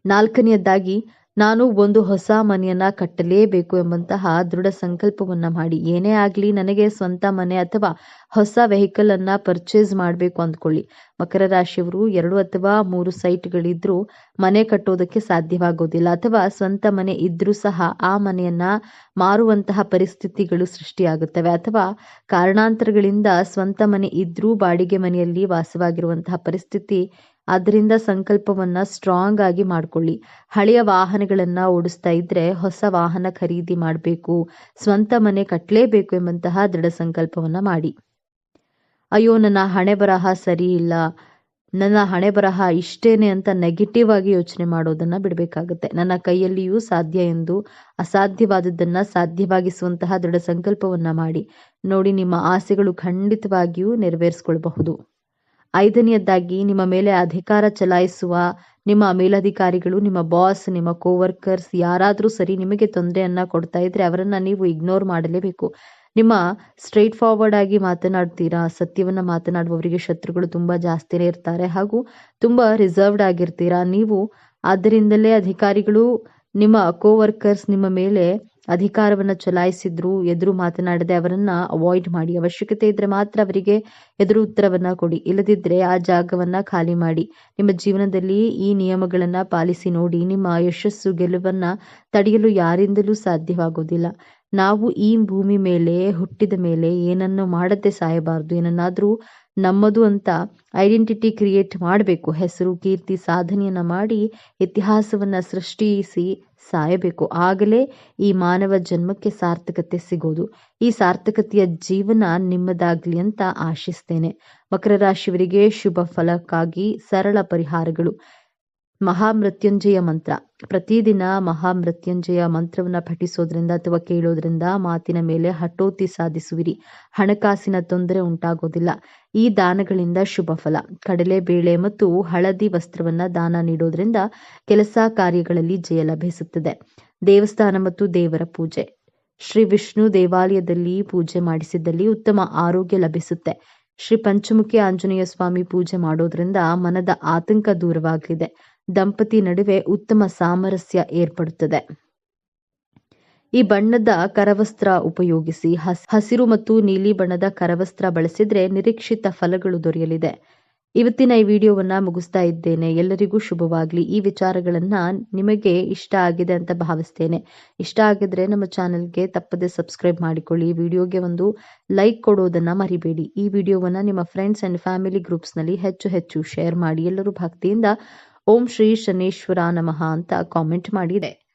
A: ನಾಲ್ಕನೆಯದಾಗಿ, ನಾನು ಒಂದು ಹೊಸ ಮನೆಯನ್ನ ಕಟ್ಟಲೇಬೇಕು ಎಂಬಂತಹ ದೃಢ ಸಂಕಲ್ಪವನ್ನ ಮಾಡಿ. ಏನೇ ಆಗ್ಲಿ ನನಗೆ ಸ್ವಂತ ಮನೆ ಅಥವಾ ಹೊಸ ವೆಹಿಕಲ್ ಅನ್ನ ಪರ್ಚೇಸ್ ಮಾಡಬೇಕು ಅಂದ್ಕೊಳ್ಳಿ. ಮಕರ ರಾಶಿಯವರು 2 ಅಥವಾ 3 ಸೈಟ್ಗಳಿದ್ರೂ ಮನೆ ಕಟ್ಟೋದಕ್ಕೆ ಸಾಧ್ಯವಾಗೋದಿಲ್ಲ, ಅಥವಾ ಸ್ವಂತ ಮನೆ ಇದ್ರೂ ಸಹ ಆ ಮನೆಯನ್ನ ಮಾರುವಂತಹ ಪರಿಸ್ಥಿತಿಗಳು ಸೃಷ್ಟಿಯಾಗುತ್ತವೆ, ಅಥವಾ ಕಾರಣಾಂತರಗಳಿಂದ ಸ್ವಂತ ಮನೆ ಇದ್ರೂ ಬಾಡಿಗೆ ಮನೆಯಲ್ಲಿ ವಾಸವಾಗಿರುವಂತಹ ಪರಿಸ್ಥಿತಿ. ಆದ್ದರಿಂದ ಸಂಕಲ್ಪವನ್ನ ಸ್ಟ್ರಾಂಗ್ ಆಗಿ ಮಾಡ್ಕೊಳ್ಳಿ. ಹಳೆಯ ವಾಹನಗಳನ್ನ ಓಡಿಸ್ತಾ ಇದ್ರೆ ಹೊಸ ವಾಹನ ಖರೀದಿ ಮಾಡಬೇಕು, ಸ್ವಂತ ಮನೆ ಕಟ್ಟಲೇಬೇಕು ಎಂಬಂತಹ ದೃಢ ಸಂಕಲ್ಪವನ್ನ ಮಾಡಿ. ಅಯ್ಯೋ, ನನ್ನ ಹಣೆ ಬರಹ ಸರಿ ಇಲ್ಲ, ನನ್ನ ಹಣೆ ಬರಹ ಇಷ್ಟೇನೆ ಅಂತ ನೆಗೆಟಿವ್ ಆಗಿ ಯೋಚನೆ ಮಾಡೋದನ್ನ ಬಿಡಬೇಕಾಗುತ್ತೆ. ನನ್ನ ಕೈಯಲ್ಲಿಯೂ ಸಾಧ್ಯ ಎಂದು ಅಸಾಧ್ಯವಾದದ್ದನ್ನ ಸಾಧ್ಯವಾಗಿಸುವಂತಹ ದೃಢ ಸಂಕಲ್ಪವನ್ನ ಮಾಡಿ ನೋಡಿ. ನಿಮ್ಮ ಆಸೆಗಳು ಖಂಡಿತವಾಗಿಯೂ ನೆರವೇರಿಸಿಕೊಳ್ಳಬಹುದು. 5ನೇಯದ್ದಾಗಿ, ನಿಮ್ಮ ಮೇಲೆ ಅಧಿಕಾರ ಚಲಾಯಿಸುವ ನಿಮ್ಮ ಮೇಲಧಿಕಾರಿಗಳು, ನಿಮ್ಮ ಬಾಸ್, ನಿಮ್ಮ ಕೋವರ್ಕರ್ಸ್ ಯಾರಾದರೂ ಸರಿ ನಿಮಗೆ ತೊಂದರೆಯನ್ನ ಕೊಡ್ತಾ ಇದ್ರೆ ಅವರನ್ನ ನೀವು ಇಗ್ನೋರ್ ಮಾಡಲೇಬೇಕು. ನಿಮ್ಮ ಸ್ಟ್ರೈಟ್ ಫಾರ್ವರ್ಡ್ ಆಗಿ ಮಾತನಾಡ್ತೀರಾ, ಸತ್ಯವನ್ನ ಮಾತನಾಡುವವರಿಗೆ ಶತ್ರುಗಳು ತುಂಬಾ ಜಾಸ್ತಿನೇ ಇರ್ತಾರೆ, ಹಾಗೂ ತುಂಬಾ ರಿಸರ್ವ್ಡ್ ಆಗಿರ್ತೀರಾ ನೀವು. ಆದ್ದರಿಂದಲೇ ಅಧಿಕಾರಿಗಳು, ನಿಮ್ಮ ಕೋವರ್ಕರ್ಸ್ ನಿಮ್ಮ ಮೇಲೆ ಅಧಿಕಾರವನ್ನ ಚಲಾಯಿಸಿದ್ರು ಎದುರು ಮಾತನಾಡದೆ ಅವರನ್ನ ಅವಾಯ್ಡ್ ಮಾಡಿ. ಅವಶ್ಯಕತೆ ಇದ್ರೆ ಮಾತ್ರ ಅವರಿಗೆ ಎದುರು ಉತ್ತರವನ್ನ ಕೊಡಿ, ಇಲ್ಲದಿದ್ರೆ ಆ ಜಾಗವನ್ನ ಖಾಲಿ ಮಾಡಿ. ನಿಮ್ಮ ಜೀವನದಲ್ಲಿ ಈ ನಿಯಮಗಳನ್ನ ಪಾಲಿಸಿ ನೋಡಿ. ನಿಮ್ಮ ಯಶಸ್ಸು, ಗೆಲುವನ್ನ ತಡೆಯಲು ಯಾರಿಂದಲೂ ಸಾಧ್ಯವಾಗೋದಿಲ್ಲ. ನಾವು ಈ ಭೂಮಿ ಮೇಲೆ ಹುಟ್ಟಿದ ಮೇಲೆ ಏನನ್ನು ಮಾಡದೆ ಸಾಯಬಾರದು, ಏನನ್ನಾದ್ರೂ ನಮ್ಮದು ಅಂತ ಐಡೆಂಟಿಟಿ ಕ್ರಿಯೇಟ್ ಮಾಡಬೇಕು. ಹೆಸರು, ಕೀರ್ತಿ, ಸಾಧನೆಯನ್ನ ಮಾಡಿ ಇತಿಹಾಸವನ್ನ ಸೃಷ್ಟಿಸಿ ಸಾಯಬೇಕು. ಆಗಲೇ ಈ ಮಾನವ ಜನ್ಮಕ್ಕೆ ಸಾರ್ಥಕತೆ ಸಿಗೋದು. ಈ ಸಾರ್ಥಕತೆಯ ಜೀವನ ನಿಮ್ಮದಾಗ್ಲಿ ಅಂತ ಆಶಿಸ್ತೇನೆ. ಮಕರ ರಾಶಿಯವರಿಗೆ ಶುಭ ಫಲಕ್ಕಾಗಿ ಸರಳ ಪರಿಹಾರಗಳು. ಮಹಾಮೃತ್ಯುಂಜಯ ಮಂತ್ರ. ಪ್ರತಿದಿನ ಮಹಾಮೃತ್ಯುಂಜಯ ಮಂತ್ರವನ್ನ ಪಠಿಸೋದ್ರಿಂದ ಅಥವಾ ಕೇಳೋದ್ರಿಂದ ಮಾತಿನ ಮೇಲೆ ಹಠೋತಿ ಸಾಧಿಸುವಿರಿ. ಹಣಕಾಸಿನ ತೊಂದರೆ ಉಂಟಾಗೋದಿಲ್ಲ. ಈ ದಾನಗಳಿಂದ ಶುಭ ಫಲ. ಕಡಲೆಬೇಳೆ ಮತ್ತು ಹಳದಿ ವಸ್ತ್ರವನ್ನ ದಾನ ನೀಡೋದ್ರಿಂದ ಕೆಲಸ ಕಾರ್ಯಗಳಲ್ಲಿ ಜಯ ಲಭಿಸುತ್ತದೆ. ದೇವಸ್ಥಾನ ಮತ್ತು ದೇವರ ಪೂಜೆ. ಶ್ರೀ ವಿಷ್ಣು ದೇವಾಲಯದಲ್ಲಿ ಪೂಜೆ ಮಾಡಿಸಿದ್ದಲ್ಲಿ ಉತ್ತಮ ಆರೋಗ್ಯ ಲಭಿಸುತ್ತೆ. ಶ್ರೀ ಪಂಚಮುಖಿ ಆಂಜನೇಯ ಸ್ವಾಮಿ ಪೂಜೆ ಮಾಡೋದ್ರಿಂದ ಮನದ ಆತಂಕ ದೂರವಾಗಲಿದೆ. ದಂಪತಿ ನಡುವೆ ಉತ್ತಮ ಸಾಮರಸ್ಯ ಏರ್ಪಡುತ್ತದೆ. ಈ ಬಣ್ಣದ ಕರವಸ್ತ್ರ ಉಪಯೋಗಿಸಿ. ಹಸಿರು ಮತ್ತು ನೀಲಿ ಬಣ್ಣದ ಕರವಸ್ತ್ರ ಬಳಸಿದ್ರೆ ನಿರೀಕ್ಷಿತ ಫಲಗಳು ದೊರೆಯಲಿದೆ. ಇವತ್ತಿನ ಈ ವಿಡಿಯೋವನ್ನ ಮುಗಿಸ್ತಾ ಇದ್ದೇನೆ. ಎಲ್ಲರಿಗೂ ಶುಭವಾಗ್ಲಿ. ಈ ವಿಚಾರಗಳನ್ನ ನಿಮಗೆ ಇಷ್ಟ ಆಗಿದೆ ಅಂತ ಭಾವಿಸ್ತೇನೆ. ಇಷ್ಟ ಆಗಿದ್ರೆ ನಮ್ಮ ಚಾನೆಲ್ಗೆ ತಪ್ಪದೆ ಸಬ್ಸ್ಕ್ರೈಬ್ ಮಾಡಿಕೊಳ್ಳಿ. ಈ ವಿಡಿಯೋಗೆ ಒಂದು ಲೈಕ್ ಕೊಡೋದನ್ನ ಮರಿಬೇಡಿ. ಈ ವಿಡಿಯೋವನ್ನ ನಿಮ್ಮ ಫ್ರೆಂಡ್ಸ್ ಅಂಡ್ ಫ್ಯಾಮಿಲಿ ಗ್ರೂಪ್ಸ್ ನಲ್ಲಿ ಹೆಚ್ಚು ಶೇರ್ ಮಾಡಿ. ಎಲ್ಲರೂ ಭಕ್ತಿಯಿಂದ ಓಂ ಶ್ರೀ ಶನೇಶ್ವರ ನಮಃ ಅಂತ ಕಾಮೆಂಟ್ ಮಾಡಿದೆ.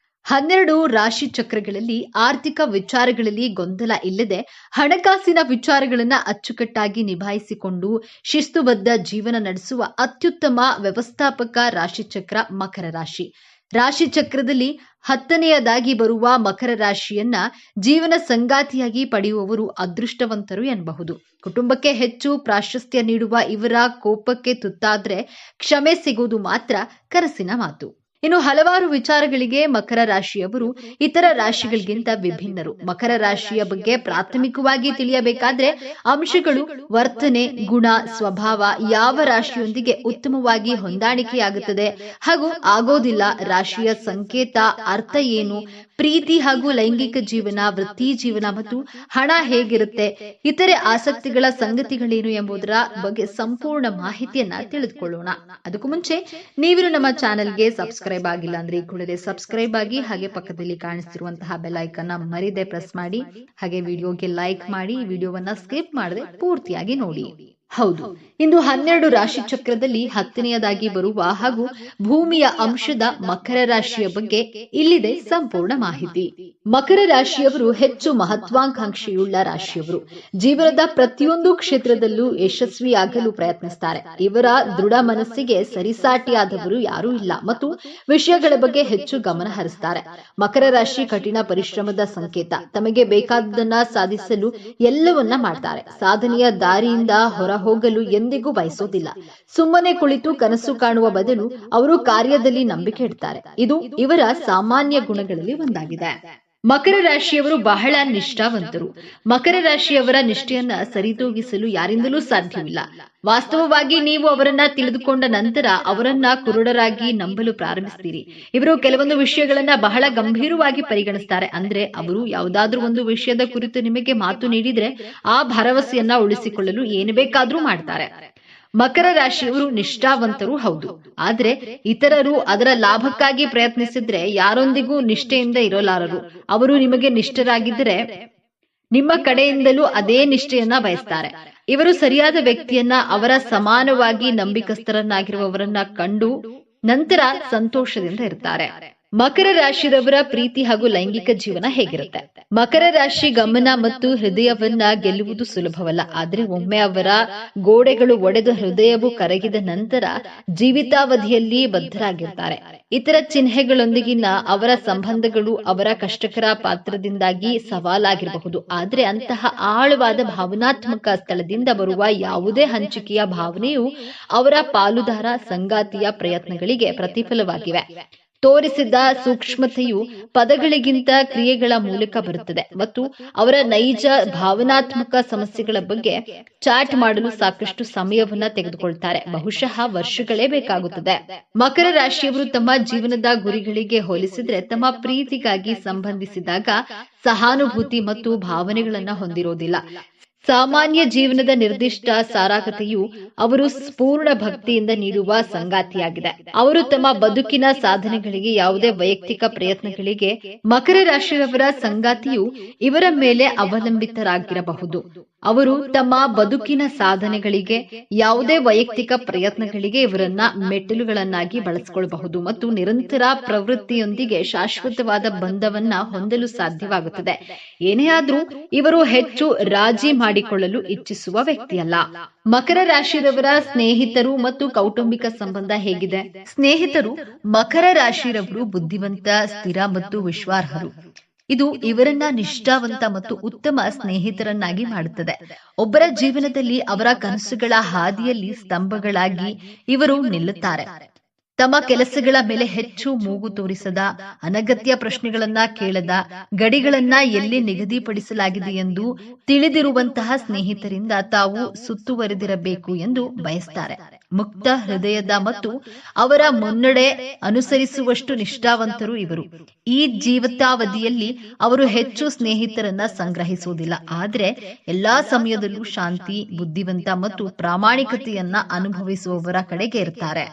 A: 12 ರಾಶಿ ಚಕ್ರಗಳಲ್ಲಿ ಆರ್ಥಿಕ ವಿಚಾರಗಳಲ್ಲಿ ಗೊಂದಲ ಇಲ್ಲದೆ ಹಣಕಾಸಿನ ವಿಚಾರಗಳನ್ನ ಅಚ್ಚುಕಟ್ಟಾಗಿ ನಿಭಾಯಿಸಿಕೊಂಡು ಶಿಸ್ತುಬದ್ಧ ಜೀವನ ನಡೆಸುವ ಅತ್ಯುತ್ತಮ ವ್ಯವಸ್ಥಾಪಕ ರಾಶಿಚಕ್ರ ಮಕರ ರಾಶಿ. ರಾಶಿ ಚಕ್ರದಲ್ಲಿ 10ನೇಯದಾಗಿ ಬರುವ ಮಕರ ರಾಶಿಯನ್ನ ಜೀವನ ಸಂಗಾತಿಯಾಗಿ ಪಡೆಯುವವರು ಅದೃಷ್ಟವಂತರು ಎನ್ನಬಹುದು. ಕುಟುಂಬಕ್ಕೆ ಹೆಚ್ಚು ಪ್ರಾಶಸ್ತ್ಯ ನೀಡುವ ಇವರ ಕೋಪಕ್ಕೆ ತುತ್ತಾದ್ರೆ ಕ್ಷಮೆ ಸಿಗುವುದು ಮಾತ್ರ ಕನಸಿನ ಮಾತು. ಇನ್ನು ಹಲವಾರು ವಿಚಾರಗಳಿಗೆ ಮಕರ ರಾಶಿಯವರು ಇತರ ರಾಶಿಗಳಿಗಿಂತ ವಿಭಿನ್ನರು. ಮಕರ ರಾಶಿಯ ಬಗ್ಗೆ ಪ್ರಾಥಮಿಕವಾಗಿ ತಿಳಿಯಬೇಕಾದ್ರೆ ಅಂಶಗಳು, ವರ್ತನೆ, ಗುಣ, ಸ್ವಭಾವ ಯಾವ ರಾಶಿಯೊಂದಿಗೆ ಉತ್ತಮವಾಗಿ ಹೊಂದಾಣಿಕೆಯಾಗುತ್ತದೆ ಹಾಗೂ ಆಗೋದಿಲ್ಲ, ರಾಶಿಯ ಸಂಕೇತ, ಅರ್ಥ ಏನು, ಪ್ರೀತಿ ಹಾಗೂ ಲೈಂಗಿಕ ಜೀವನ, ವೃತ್ತಿ ಜೀವನ ಮತ್ತು ಹಣ ಹೇಗಿರುತ್ತೆ, ಇತರೆ ಆಸಕ್ತಿಗಳ ಸಂಗತಿಗಳೇನು ಎಂಬುದರ ಬಗ್ಗೆ ಸಂಪೂರ್ಣ ಮಾಹಿತಿಯನ್ನ ತಿಳಿದುಕೊಳ್ಳೋಣ. ಅದಕ್ಕೂ ಮುಂಚೆ ನೀವಿರು ನಮ್ಮ ಚಾನೆಲ್ಗೆ ಸಬ್ಸ್ಕ್ರೈಬ್ ಆಗಿಲ್ಲ ಅಂದ್ರೆ ಕೂಡಲೇ ಸಬ್ಸ್ಕ್ರೈಬ್ ಆಗಿ, ಹಾಗೆ ಪಕ್ಕದಲ್ಲಿ ಕಾಣಿಸ್ತಿರುವಂತಹ ಬೆಲ್ ಐಕಾನ್ ಮರಿದೆ ಪ್ರೆಸ್ ಮಾಡಿ, ಹಾಗೆ ವಿಡಿಯೋಗೆ ಲೈಕ್ ಮಾಡಿ, ವಿಡಿಯೋವನ್ನ ಸ್ಕಿಪ್ ಮಾಡದೆ ಪೂರ್ತಿಯಾಗಿ ನೋಡಿ. ಹೌದು, ಇಂದು 12 ರಾಶಿ ಚಕ್ರದಲ್ಲಿ 10ನೇಯದಾಗಿ ಬರುವ ಹಾಗೂ ಭೂಮಿಯ ಅಂಶದ ಮಕರ ರಾಶಿಯ ಬಗ್ಗೆ ಇಲ್ಲಿದೆ ಸಂಪೂರ್ಣ ಮಾಹಿತಿ. ಮಕರ ರಾಶಿಯವರು ಹೆಚ್ಚು ಮಹತ್ವಾಕಾಂಕ್ಷೆಯುಳ್ಳ ರಾಶಿಯವರು. ಜೀವನದ ಪ್ರತಿಯೊಂದು ಕ್ಷೇತ್ರದಲ್ಲೂ ಯಶಸ್ವಿಯಾಗಲು ಪ್ರಯತ್ನಿಸುತ್ತಾರೆ. ಇವರ ದೃಢ ಮನಸ್ಸಿಗೆ ಸರಿಸಾಟಿಯಾದವರು ಯಾರೂ ಇಲ್ಲ ಮತ್ತು ವಿಷಯಗಳ ಬಗ್ಗೆ ಹೆಚ್ಚು ಗಮನ ಹರಿಸುತ್ತಾರೆ. ಮಕರ ರಾಶಿ ಕಠಿಣ ಪರಿಶ್ರಮದ ಸಂಕೇತ. ತಮಗೆ ಬೇಕಾದದನ್ನ ಸಾಧಿಸಲು ಎಲ್ಲವನ್ನ ಮಾಡ್ತಾರೆ. ಸಾಧನೆಯ ದಾರಿಯಿಂದ ಹೊರ ಹೋಗಲು ಎಂದಿಗೂ ಬಯಸೋದಿಲ್ಲ. ಸುಮ್ಮನೆ ಕುಳಿತು ಕನಸು ಕಾಣುವ ಬದಲು ಅವರು ಕಾರ್ಯದಲ್ಲಿ ನಂಬಿಕೆ ಇಡ್ತಾರೆ. ಇದು ಇವರ ಸಾಮಾನ್ಯ ಗುಣಗಳಲ್ಲಿ ಒಂದಾಗಿದೆ. ಮಕರ ರಾಶಿಯವರು ಬಹಳ ನಿಷ್ಠಾವಂತರು. ಮಕರ ರಾಶಿಯವರ ನಿಷ್ಠೆಯನ್ನ ಸರಿದೂಗಿಸಲು ಯಾರಿಂದಲೂ ಸಾಧ್ಯವಿಲ್ಲ. ವಾಸ್ತವವಾಗಿ ನೀವು ಅವರನ್ನ ತಿಳಿದುಕೊಂಡ ನಂತರ ಅವರನ್ನ ಕುರುಡರಾಗಿ ನಂಬಲು ಪ್ರಾರಂಭಿಸ್ತೀರಿ. ಇವರು ಕೆಲವೊಂದು ವಿಷಯಗಳನ್ನ ಬಹಳ ಗಂಭೀರವಾಗಿ ಪರಿಗಣಿಸ್ತಾರೆ. ಅಂದ್ರೆ ಅವರು ಯಾವುದಾದ್ರೂ ಒಂದು ವಿಷಯದ ಕುರಿತು ನಿಮಗೆ ಮಾತು ನೀಡಿದ್ರೆ ಆ ಭರವಸೆಯನ್ನ ಉಳಿಸಿಕೊಳ್ಳಲು ಏನು ಬೇಕಾದ್ರೂ ಮಾಡ್ತಾರೆ. ಮಕರ ರಾಶಿಯವರು ನಿಷ್ಠಾವಂತರು ಹೌದು, ಆದ್ರೆ ಇತರರು ಅದರ ಲಾಭಕ್ಕಾಗಿ ಪ್ರಯತ್ನಿಸಿದ್ರೆ ಯಾರೊಂದಿಗೂ ನಿಷ್ಠೆಯಿಂದ ಇರಲಾರರು. ಅವರು ನಿಮಗೆ ನಿಷ್ಠರಾಗಿದ್ದರೆ ನಿಮ್ಮ ಕಡೆಯಿಂದಲೂ ಅದೇ ನಿಷ್ಠೆಯನ್ನ ಬಯಸ್ತಾರೆ. ಇವರು ಸರಿಯಾದ ವ್ಯಕ್ತಿಯನ್ನ, ಅವರ ಸಮಾನವಾಗಿ ನಂಬಿಕಸ್ಥರನ್ನಾಗಿರುವವರನ್ನ ಕಂಡು ನಂತರ ಸಂತೋಷದಿಂದ ಇರ್ತಾರೆ. ಮಕರ ರಾಶಿಯವರ ಪ್ರೀತಿ ಹಾಗೂ ಲೈಂಗಿಕ ಜೀವನ ಹೇಗಿರುತ್ತೆ? ಮಕರ ರಾಶಿ ಗಮನ ಮತ್ತು ಹೃದಯವನ್ನ ಗೆಲ್ಲುವುದು ಸುಲಭವಲ್ಲ. ಆದ್ರೆ ಒಮ್ಮೆ ಅವರ ಗೋಡೆಗಳು ಒಡೆದು ಹೃದಯವು ಕರಗಿದ ನಂತರ ಜೀವಿತಾವಧಿಯಲ್ಲಿ ಬದ್ಧರಾಗಿರ್ತಾರೆ. ಇತರ ಚಿಹ್ನೆಗಳೊಂದಿಗಿನ ಅವರ ಸಂಬಂಧಗಳು ಅವರ ಕಷ್ಟಕರ ಪಾತ್ರದಿಂದಾಗಿ ಸವಾಲಾಗಿರಬಹುದು. ಆದ್ರೆ ಅಂತಹ ಆಳವಾದ ಭಾವನಾತ್ಮಕ ಸ್ಥಳದಿಂದ ಬರುವ ಯಾವುದೇ ಹಂಚಿಕೆಯ ಭಾವನೆಯು ಅವರ ಪಾಲುದಾರ ಸಂಗಾತಿಯ ಪ್ರಯತ್ನಗಳಿಗೆ ಪ್ರತಿಫಲವಾಗಿವೆ. ತೋರಿಸಿದ ಸೂಕ್ಷ್ಮತೆಯು ಪದಗಳಿಗಿಂತ ಕ್ರಿಯೆಗಳ ಮೂಲಕ ಬರುತ್ತದೆ ಮತ್ತು ಅವರ ನೈಜ ಭಾವನಾತ್ಮಕ ಸಮಸ್ಯೆಗಳ ಬಗ್ಗೆ ಚಾಟ್ ಮಾಡಲು ಸಾಕಷ್ಟು ಸಮಯವನ್ನ ತೆಗೆದುಕೊಳ್ತಾರೆ. ಬಹುಶಃ ವರ್ಷಗಳೇ ಬೇಕಾಗುತ್ತದೆ. ಮಕರ ರಾಶಿಯವರು ತಮ್ಮ ಜೀವನದ ಗುರಿಗಳಿಗೆ ಹೋಲಿಸಿದ್ರೆ ತಮ್ಮ ಪ್ರೀತಿಗಾಗಿ ಸಂಬಂಧಿಸಿದಾಗ ಸಹಾನುಭೂತಿ ಮತ್ತು ಭಾವನೆಗಳನ್ನ ಹೊಂದಿರೋದಿಲ್ಲ. ಸಾಮಾನ್ಯ ಜೀವನದ ನಿರ್ದಿಷ್ಟ ಸಾರಾಗತೆಯು ಅವರು ಪೂರ್ಣ ಭಕ್ತಿಯಿಂದ ನೀಡುವ ಸಂಗಾತಿಯಾಗಿದೆ. ಅವರು ತಮ್ಮ ಬದುಕಿನ ಸಾಧನೆಗಳಿಗೆ ಯಾವುದೇ ವೈಯಕ್ತಿಕ ಪ್ರಯತ್ನಗಳಿಗೆ ಮಕರ ರಾಶಿಯವರ ಸಂಗಾತಿಯು ಇವರ ಮೇಲೆ ಅವಲಂಬಿತರಾಗಿರಬಹುದು. ಅವರು ತಮ್ಮ ಬದುಕಿನ ಸಾಧನೆಗಳಿಗೆ ಯಾವುದೇ ವೈಯಕ್ತಿಕ ಪ್ರಯತ್ನಗಳಿಗೆ ಇವರನ್ನ ಮೆಟ್ಟಿಲುಗಳನ್ನಾಗಿ ಬಳಸಿಕೊಳ್ಳಬಹುದು ಮತ್ತು ನಿರಂತರ ಪ್ರವೃತ್ತಿಯೊಂದಿಗೆ ಶಾಶ್ವತವಾದ ಬಂಧವನ್ನ ಹೊಂದಲು ಸಾಧ್ಯವಾಗುತ್ತದೆ. ಏನೇ ಆದ್ರೂ ಇವರು ಹೆಚ್ಚು ರಾಜಿ ಮಾಡಿಕೊಳ್ಳಲು ಇಚ್ಛಿಸುವ ವ್ಯಕ್ತಿಯಲ್ಲ. ಮಕರ ರಾಶಿಯವರ ಸ್ನೇಹಿತರು ಮತ್ತು ಕೌಟುಂಬಿಕ ಸಂಬಂಧ ಹೇಗಿದೆ? ಸ್ನೇಹಿತರು ಮಕರ ರಾಶಿಯವರು ಬುದ್ಧಿವಂತ, ಸ್ಥಿರ ಮತ್ತು ವಿಶ್ವಾರ್ಹರು. ಇದು ಇವರನ್ನ ನಿಷ್ಠಾವಂತ ಮತ್ತು ಉತ್ತಮ ಸ್ನೇಹಿತರನ್ನಾಗಿ ಮಾಡುತ್ತದೆ. ಒಬ್ಬರ ಜೀವನದಲ್ಲಿ ಅವರ ಕನಸುಗಳ ಹಾದಿಯಲ್ಲಿ ಸ್ತಂಭಗಳಾಗಿ ಇವರು ನಿಲ್ಲುತ್ತಾರೆ. ತಮ್ಮ ಕೆಲಸಗಳ ಮೇಲೆ ಹೆಚ್ಚು ಮೂಗು ತೋರಿಸದ, ಅನಗತ್ಯ ಪ್ರಶ್ನೆಗಳನ್ನ ಕೇಳದ, ಗಡಿಗಳನ್ನ ಎಲ್ಲಿ ನಿಗದಿಪಡಿಸಲಾಗಿದೆ ಎಂದು ತಿಳಿದಿರುವಂತಹ ಸ್ನೇಹಿತರಿಂದ ತಾವು ಸುತ್ತುವರೆದಿರಬೇಕು ಎಂದು ಬಯಸ್ತಾರೆ. ಮುಕ್ತ ಹೃದಯದ ಮತ್ತು ಅವರ ಮುನ್ನಡೆ ಅನುಸರಿಸುವಷ್ಟು ನಿಷ್ಠಾವಂತರು ಇವರು. ಈ ಜೀವಿತಾವಧಿಯಲ್ಲಿ ಅವರು ಹೆಚ್ಚು ಸ್ನೇಹಿತರನ್ನ ಸಂಗ್ರಹಿಸುವುದಿಲ್ಲ, ಆದ್ರೆ ಎಲ್ಲಾ ಸಮಯದಲ್ಲೂ ಶಾಂತಿ, ಬುದ್ಧಿವಂತ ಮತ್ತು ಪ್ರಾಮಾಣಿಕತೆಯನ್ನ ಅನುಭವಿಸುವವರ ಕಡೆಗೆ ಇರ್ತಾರೆ.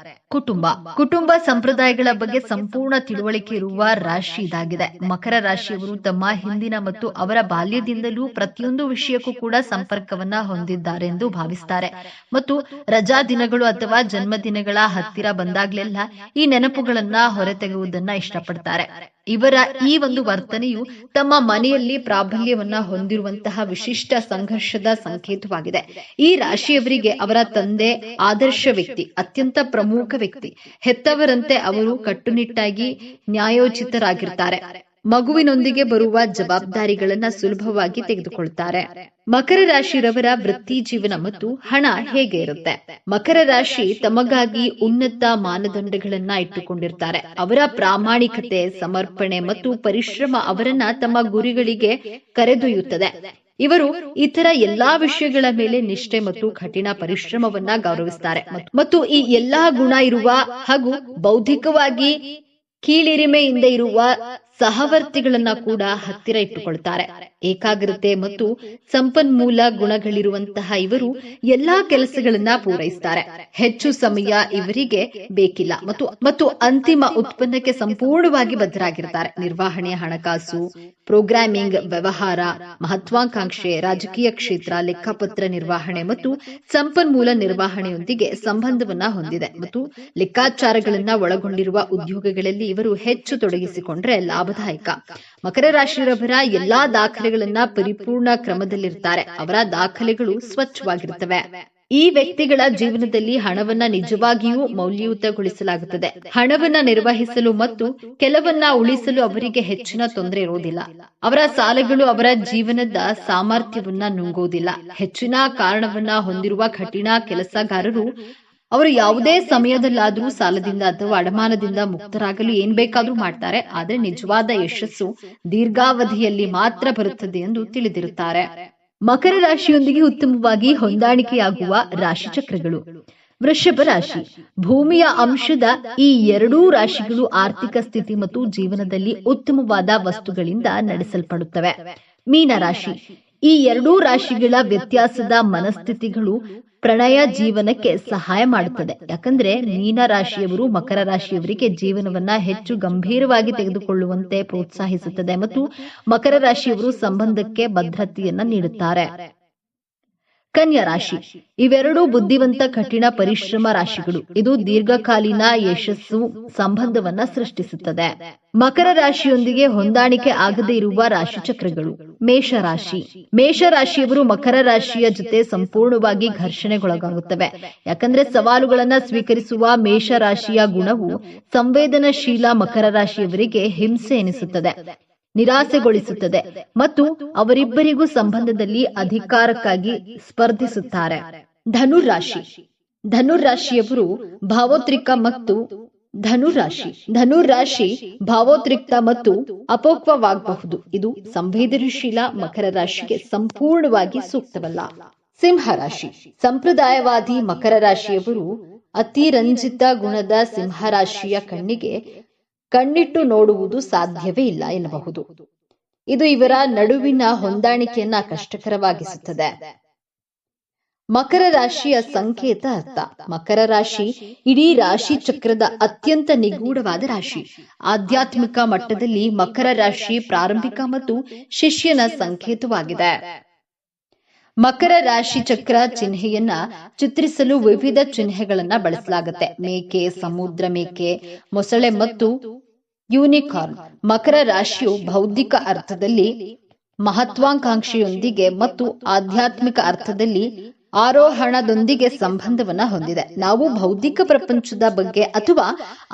A: ಕುಟುಂಬ ಸಂಪ್ರದಾಯಗಳ ಬಗ್ಗೆ ಸಂಪೂರ್ಣ ತಿಳುವಳಿಕೆ ಇರುವ ರಾಶಿ ಇದಾಗಿದೆ. ಮಕರ ರಾಶಿಯವರು ತಮ್ಮ ಹಿಂದಿನ ಮತ್ತು ಅವರ ಬಾಲ್ಯದಿಂದಲೂ ಪ್ರತಿಯೊಂದು ವಿಷಯಕ್ಕೂ ಕೂಡ ಸಂಪರ್ಕವನ್ನ ಹೊಂದಿದ್ದಾರೆ ಎಂದು ಭಾವಿಸ್ತಾರೆ ಮತ್ತು ರಜಾ ದಿನಗಳು ಅಥವಾ ಜನ್ಮದಿನಗಳ ಹತ್ತಿರ ಬಂದಾಗ್ಲೆಲ್ಲ ಈ ನೆನಪುಗಳನ್ನ ಹೊರತೆಗೆಯುವುದನ್ನ ಇಷ್ಟಪಡ್ತಾರೆ. ಇವರ ಈ ಒಂದು ವರ್ತನೆಯು ತಮ್ಮ ಮನೆಯಲ್ಲಿ ಪ್ರಾಬಲ್ಯವನ್ನ ಹೊಂದಿರುವಂತಹ ವಿಶಿಷ್ಟ ಸಂಘರ್ಷದ ಸಂಕೇತವಾಗಿದೆ. ಈ ರಾಶಿಯವರಿಗೆ ಅವರ ತಂದೆ ಆದರ್ಶ ವ್ಯಕ್ತಿ, ಅತ್ಯಂತ ಪ್ರಮುಖ ವ್ಯಕ್ತಿ. ಹೆತ್ತವರಂತೆ ಅವರು ಕಟ್ಟುನಿಟ್ಟಾಗಿ ನ್ಯಾಯೋಚಿತರಾಗಿರ್ತಾರೆ. ಮಗುವಿನೊಂದಿಗೆ ಬರುವ ಜವಾಬ್ದಾರಿಗಳನ್ನ ಸುಲಭವಾಗಿ ತೆಗೆದುಕೊಳ್ತಾರೆ. ಮಕರ ರಾಶಿಯವರ ವೃತ್ತಿ ಜೀವನ ಮತ್ತು ಹಣ ಹೇಗೆ ಇರುತ್ತೆ? ಮಕರ ರಾಶಿ ತಮಗಾಗಿ ಉನ್ನತ ಮಾನದಂಡಗಳನ್ನ ಇಟ್ಟುಕೊಂಡಿರ್ತಾರೆ. ಅವರ ಪ್ರಾಮಾಣಿಕತೆ, ಸಮರ್ಪಣೆ ಮತ್ತು ಪರಿಶ್ರಮ ಅವರನ್ನ ತಮ್ಮ ಗುರಿಗಳಿಗೆ ಕರೆದೊಯ್ಯುತ್ತದೆ. ಇವರು ಇತರ ಎಲ್ಲಾ ವಿಷಯಗಳ ಮೇಲೆ ನಿಷ್ಠೆ ಮತ್ತು ಕಠಿಣ ಪರಿಶ್ರಮವನ್ನ ಗೌರವಿಸ್ತಾರೆ ಮತ್ತು ಈ ಎಲ್ಲಾ ಗುಣ ಇರುವ ಹಾಗೂ ಬೌದ್ಧಿಕವಾಗಿ ಕೀಳಿರಿಮೆಯಿಂದ ಇರುವ ಸಹವರ್ತಿಗಳನ್ನ ಕೂಡ ಹತ್ತಿರ ಇಟ್ಟುಕೊಳ್ತಾರೆ. ಏಕಾಗ್ರತೆ ಮತ್ತು ಸಂಪನ್ಮೂಲ ಗುಣಗಳಿರುವಂತಹ ಇವರು ಎಲ್ಲಾ ಕೆಲಸಗಳನ್ನ ಪೂರೈಸ್ತಾರೆ. ಹೆಚ್ಚು ಸಮಯ ಇವರಿಗೆ ಬೇಕಿಲ್ಲ ಮತ್ತು ಅಂತಿಮ ಉತ್ಪನ್ನಕ್ಕೆ ಸಂಪೂರ್ಣವಾಗಿ ಬದ್ಧರಾಗಿರ್ತಾರೆ. ನಿರ್ವಹಣೆ, ಹಣಕಾಸು, ಪ್ರೋಗ್ರಾಮಿಂಗ್, ವ್ಯವಹಾರ, ಮಹತ್ವಾಕಾಂಕ್ಷೆ, ರಾಜಕೀಯ ಕ್ಷೇತ್ರ, ಲೆಕ್ಕಪತ್ರ ನಿರ್ವಹಣೆ ಮತ್ತು ಸಂಪನ್ಮೂಲ ನಿರ್ವಹಣೆಯೊಂದಿಗೆ ಸಂಬಂಧವನ್ನ ಹೊಂದಿದೆ ಮತ್ತು ಲೆಕ್ಕಾಚಾರಗಳನ್ನ ಒಳಗೊಂಡಿರುವ ಉದ್ಯೋಗಗಳಲ್ಲಿ ಇವರು ಹೆಚ್ಚು ತೊಡಗಿಸಿಕೊಂಡ್ರೆ ಲಾಭದಾಯಕ. ಮಕರ ರಾಶಿಯವರ ಎಲ್ಲಾ ದಾಖಲೆಗಳನ್ನ ಪರಿಪೂರ್ಣ ಕ್ರಮದಲ್ಲಿರ್ತಾರೆ. ಅವರ ದಾಖಲೆಗಳು ಸ್ವಚ್ಛವಾಗಿರುತ್ತವೆ. ಈ ವ್ಯಕ್ತಿಗಳ ಜೀವನದಲ್ಲಿ ಹಣವನ್ನ ನಿಜವಾಗಿಯೂ ಮೌಲ್ಯಯುತಗೊಳಿಸಲಾಗುತ್ತದೆ. ಹಣವನ್ನ ನಿರ್ವಹಿಸಲು ಮತ್ತು ಕೆಲವನ್ನ ಉಳಿಸಲು ಅವರಿಗೆ ಹೆಚ್ಚಿನ ತೊಂದರೆ ಇರುವುದಿಲ್ಲ. ಅವರ ಸಾಲಗಳು ಅವರ ಜೀವನದ ಸಾಮರ್ಥ್ಯವನ್ನ ನುಂಗುವುದಿಲ್ಲ. ಹೆಚ್ಚಿನ ಕಾರಣವನ್ನ ಹೊಂದಿರುವ ಕಠಿಣ ಕೆಲಸಗಾರರು ಅವರು ಯಾವುದೇ ಸಮಯದಲ್ಲಾದರೂ ಸಾಲದಿಂದ ಅಥವಾ ಅಡಮಾನದಿಂದ ಮುಕ್ತರಾಗಲು ಏನ್ ಬೇಕಾದ್ರೂ ಮಾಡ್ತಾರೆ. ಆದರೆ ನಿಜವಾದ ಯಶಸ್ಸು ದೀರ್ಘಾವಧಿಯಲ್ಲಿ ಮಾತ್ರ ಬರುತ್ತದೆ ಎಂದು ತಿಳಿದಿರುತ್ತಾರೆ. ಮಕರ ರಾಶಿಯೊಂದಿಗೆ ಉತ್ತಮವಾಗಿ ಹೊಂದಾಣಿಕೆಯಾಗುವ ರಾಶಿಚಕ್ರಗಳು. ವೃಷಭ ರಾಶಿ. ಭೂಮಿಯ ಅಂಶದ ಈ ಎರಡೂ ರಾಶಿಗಳು ಆರ್ಥಿಕ ಸ್ಥಿತಿ ಮತ್ತು ಜೀವನದಲ್ಲಿ ಉತ್ತಮವಾದ ವಸ್ತುಗಳಿಂದ ನಡೆಸಲ್ಪಡುತ್ತವೆ. ಮೀನ ರಾಶಿ. ಈ ಎರಡೂ ರಾಶಿಗಳ ವ್ಯತ್ಯಾಸದ ಮನಸ್ಥಿತಿಗಳು ಪ್ರಣಯ ಜೀವನಕ್ಕೆ ಸಹಾಯ ಮಾಡುತ್ತದೆ. ಯಾಕಂದ್ರೆ ಮೀನ ರಾಶಿಯವರು ಮಕರ ರಾಶಿಯವರಿಗೆ ಜೀವನವನ್ನ ಹೆಚ್ಚು ಗಂಭೀರವಾಗಿ ತೆಗೆದುಕೊಳ್ಳುವಂತೆ ಪ್ರೋತ್ಸಾಹಿಸುತ್ತದೆ ಮತ್ತು ಮಕರ ರಾಶಿಯವರು ಸಂಬಂಧಕ್ಕೆ ಭದ್ರತೆಯನ್ನ ನೀಡುತ್ತಾರೆ. ಕನ್ಯಾ ರಾಶಿ. ಇವೆರಡೂ ಬುದ್ಧಿವಂತ ಕಠಿಣ ಪರಿಶ್ರಮ ರಾಶಿಗಳು. ಇದು ದೀರ್ಘಕಾಲೀನ ಯಶಸ್ಸು ಸಂಬಂಧವನ್ನ ಸೃಷ್ಟಿಸುತ್ತದೆ. ಮಕರ ರಾಶಿಯೊಂದಿಗೆ ಹೊಂದಾಣಿಕೆ ಆಗದೇ ಇರುವ ರಾಶಿಚಕ್ರಗಳು. ಮೇಷರಾಶಿ. ಮೇಷರಾಶಿಯವರು ಮಕರ ರಾಶಿಯ ಜೊತೆ ಸಂಪೂರ್ಣವಾಗಿ ಘರ್ಷಣೆಗೊಳಗಾಗುತ್ತವೆ. ಯಾಕಂದ್ರೆ ಸವಾಲುಗಳನ್ನ ಸ್ವೀಕರಿಸುವ ಮೇಷರಾಶಿಯ ಗುಣವು ಸಂವೇದನಶೀಲ ಮಕರ ರಾಶಿಯವರಿಗೆ ಹಿಂಸೆ ಎನಿಸುತ್ತದೆ, ನಿರಾಸೆಗೊಳಿಸುತ್ತದೆ ಮತ್ತು ಅವರಿಬ್ಬರಿಗೂ ಸಂಬಂಧದಲ್ಲಿ ಅಧಿಕಾರಕ್ಕಾಗಿ ಸ್ಪರ್ಧಿಸುತ್ತಾರೆ. ಧನುರಾಶಿ. ಧನುರಾಶಿಯವರು ಭಾವೋದ್ರಿಕ್ತ ಮತ್ತು ಭಾವೋದ್ರಿಕ್ತ ಮತ್ತು ಅಪಕ್ವವಾಗಬಹುದು. ಇದು ಸಂವೇದನಶೀಲ ಮಕರ ರಾಶಿಗೆ ಸಂಪೂರ್ಣವಾಗಿ ಸೂಕ್ತವಲ್ಲ. ಸಿಂಹರಾಶಿ. ಸಂಪ್ರದಾಯವಾದಿ ಮಕರ ರಾಶಿಯವರು ಅತಿರಂಜಿತ ಗುಣದ ಸಿಂಹರಾಶಿಯ ಕಣ್ಣಿಟ್ಟು ನೋಡುವುದು ಸಾಧ್ಯವೇ ಇಲ್ಲ ಎನ್ನಬಹುದು. ಇದು ಇವರ ನಡುವಿನ ಹೊಂದಾಣಿಕೆಯನ್ನ ಕಷ್ಟಕರವಾಗಿಸುತ್ತದೆ. ಮಕರ ರಾಶಿಯ ಸಂಕೇತ ಅರ್ಥ. ಮಕರ ರಾಶಿ ಇಡೀ ರಾಶಿ ಚಕ್ರದ ಅತ್ಯಂತ ನಿಗೂಢವಾದ ರಾಶಿ. ಆಧ್ಯಾತ್ಮಿಕ ಮಟ್ಟದಲ್ಲಿ ಮಕರ ರಾಶಿ ಪ್ರಾರಂಭಿಕ ಮತ್ತು ಶಿಷ್ಯನ ಸಂಕೇತವಾಗಿದೆ. ಮಕರ ರಾಶಿ ಚಕ್ರ ಚಿಹ್ನೆಯನ್ನ ಚಿತ್ರಿಸಲು ವಿವಿಧ ಚಿಹ್ನೆಗಳನ್ನ ಬಳಸಲಾಗುತ್ತೆ. ಮೇಕೆ, ಸಮುದ್ರ ಮೇಕೆ, ಮೊಸಳೆ ಮತ್ತು ಯೂನಿಕಾರ್ನ್. ಮಕರ ರಾಶಿಯು ಬೌದ್ಧಿಕ ಅರ್ಥದಲ್ಲಿ ಮಹತ್ವಾಕಾಂಕ್ಷೆಯೊಂದಿಗೆ ಮತ್ತು ಆಧ್ಯಾತ್ಮಿಕ ಅರ್ಥದಲ್ಲಿ ಆರೋಹಣದೊಂದಿಗೆ ಸಂಬಂಧವನ್ನ ಹೊಂದಿದೆ. ನಾವು ಬೌದ್ಧಿಕ ಪ್ರಪಂಚದ ಬಗ್ಗೆ ಅಥವಾ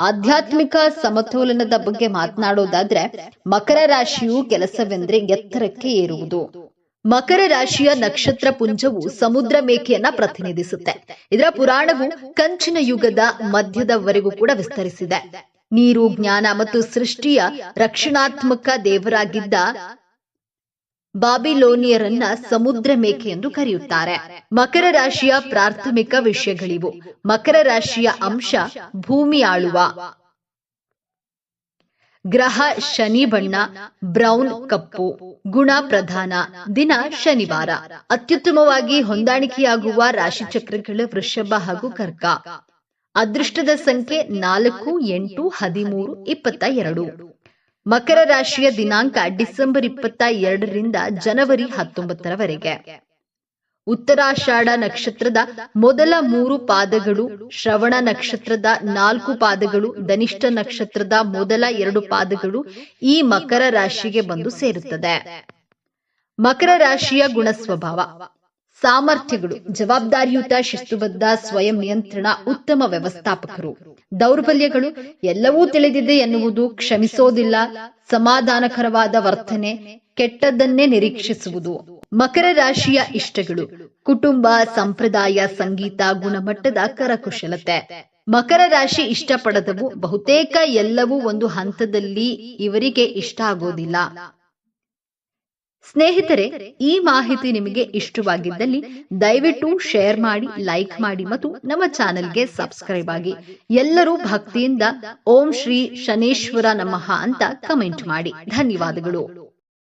A: ಆಧ್ಯಾತ್ಮಿಕ ಸಮತೋಲನದ ಬಗ್ಗೆ ಮಾತನಾಡೋದಾದ್ರೆ ಮಕರ ರಾಶಿಯು ಕೆಲಸವೆಂದ್ರೆ ಎತ್ತರಕ್ಕೆ ಏರುವುದು. ಮಕರ ರಾಶಿಯ ನಕ್ಷತ್ರ ಪುಂಜವು ಸಮುದ್ರ ಮೇಕೆಯನ್ನ ಪ್ರತಿನಿಧಿಸುತ್ತೆ. ಇದರ ಪುರಾಣವು ಕಂಚಿನ ಯುಗದ ಮಧ್ಯದವರೆಗೂ ಕೂಡ ವಿಸ್ತರಿಸಿದೆ. ನೀರು, ಜ್ಞಾನ ಮತ್ತು ಸೃಷ್ಟಿಯ ರಕ್ಷಣಾತ್ಮಕ ದೇವರಾಗಿದ್ದ ಬಾಬಿಲೋನಿಯರನ್ನ ಸಮುದ್ರ ಮೇಕೆ ಎಂದು ಕರೆಯುತ್ತಾರೆ. ಮಕರ ರಾಶಿಯ ಪ್ರಾಥಮಿಕ ವಿಷಯಗಳಿವು. ಮಕರ ರಾಶಿಯ ಅಂಶ ಭೂಮಿ ಆಳುವ ಗ್ರಹ ಶನಿ. ಬಣ್ಣ ಬ್ರೌನ್ ಕಪ್ಪು. ಗುಣ ಪ್ರಧಾನ. ದಿನ ಶನಿವಾರ. ಅತ್ಯುತ್ತಮವಾಗಿ ಹೊಂದಾಣಿಕೆಯಾಗುವ ರಾಶಿಚಕ್ರಗಳು ವೃಷಭ ಹಾಗೂ ಕರ್ಕ. ಅದೃಷ್ಟದ ಸಂಖ್ಯೆ 4, 8, 13, 22. ಮಕರ ರಾಶಿಯ ದಿನಾಂಕ ಡಿಸೆಂಬರ್ 22ರಿಂದ ಜನವರಿ 19ರವರೆಗೆ. ಉತ್ತರಾಷಾಢ ನಕ್ಷತ್ರದ ಮೊದಲ 3 ಪಾದಗಳು, ಶ್ರವಣ ನಕ್ಷತ್ರದ 4 ಪಾದಗಳು, ಧನಿಷ್ಠ ನಕ್ಷತ್ರದ ಮೊದಲ 2 ಪಾದಗಳು ಈ ಮಕರ ರಾಶಿಗೆ ಬಂದು ಸೇರುತ್ತದೆ. ಮಕರ ರಾಶಿಯ ಗುಣ ಸ್ವಭಾವ. ಸಾಮರ್ಥ್ಯಗಳು: ಜವಾಬ್ದಾರಿಯುತ, ಶಿಸ್ತುಬದ್ಧ, ಸ್ವಯಂ ನಿಯಂತ್ರಣ, ಉತ್ತಮ ವ್ಯವಸ್ಥಾಪಕರು. ದೌರ್ಬಲ್ಯಗಳು: ಎಲ್ಲವೂ ತಿಳಿದಿದೆ ಎನ್ನುವುದು, ಕ್ಷಮಿಸೋದಿಲ್ಲ, ಸಮಾಧಾನಕರವಾದ ವರ್ತನೆ, ಕೆಟ್ಟದ್ದನ್ನೇ ನಿರೀಕ್ಷಿಸುವುದು. ಮಕರ ರಾಶಿಯ ಇಷ್ಟಗಳು: ಕುಟುಂಬ, ಸಂಪ್ರದಾಯ, ಸಂಗೀತ, ಗುಣಮಟ್ಟದ ಕರಕುಶಲತೆ. ಮಕರ ರಾಶಿ ಇಷ್ಟಪಡದವು ಬಹುತೇಕ ಎಲ್ಲವೂ ಒಂದು ಹಂತದಲ್ಲಿ ಇವರಿಗೆ ಇಷ್ಟ ಆಗೋದಿಲ್ಲ. ಸ್ನೇಹಿತರೆ, ಈ ಮಾಹಿತಿ ನಿಮಗೆ ಇಷ್ಟವಾಗಿದ್ದಲ್ಲಿ ದಯವಿಟ್ಟು ಶೇರ್ ಮಾಡಿ, ಲೈಕ್ ಮಾಡಿ ಮತ್ತು ನಮ್ಮ ಚಾನೆಲ್ಗೆ ಸಬ್ಸ್ಕ್ರೈಬ್ ಆಗಿ. ಎಲ್ಲರೂ ಭಕ್ತಿಯಿಂದ ಓಂ ಶ್ರೀ ಶನೇಶ್ವರ ನಮಃ ಅಂತ ಕಮೆಂಟ್ ಮಾಡಿ. ಧನ್ಯವಾದಗಳು.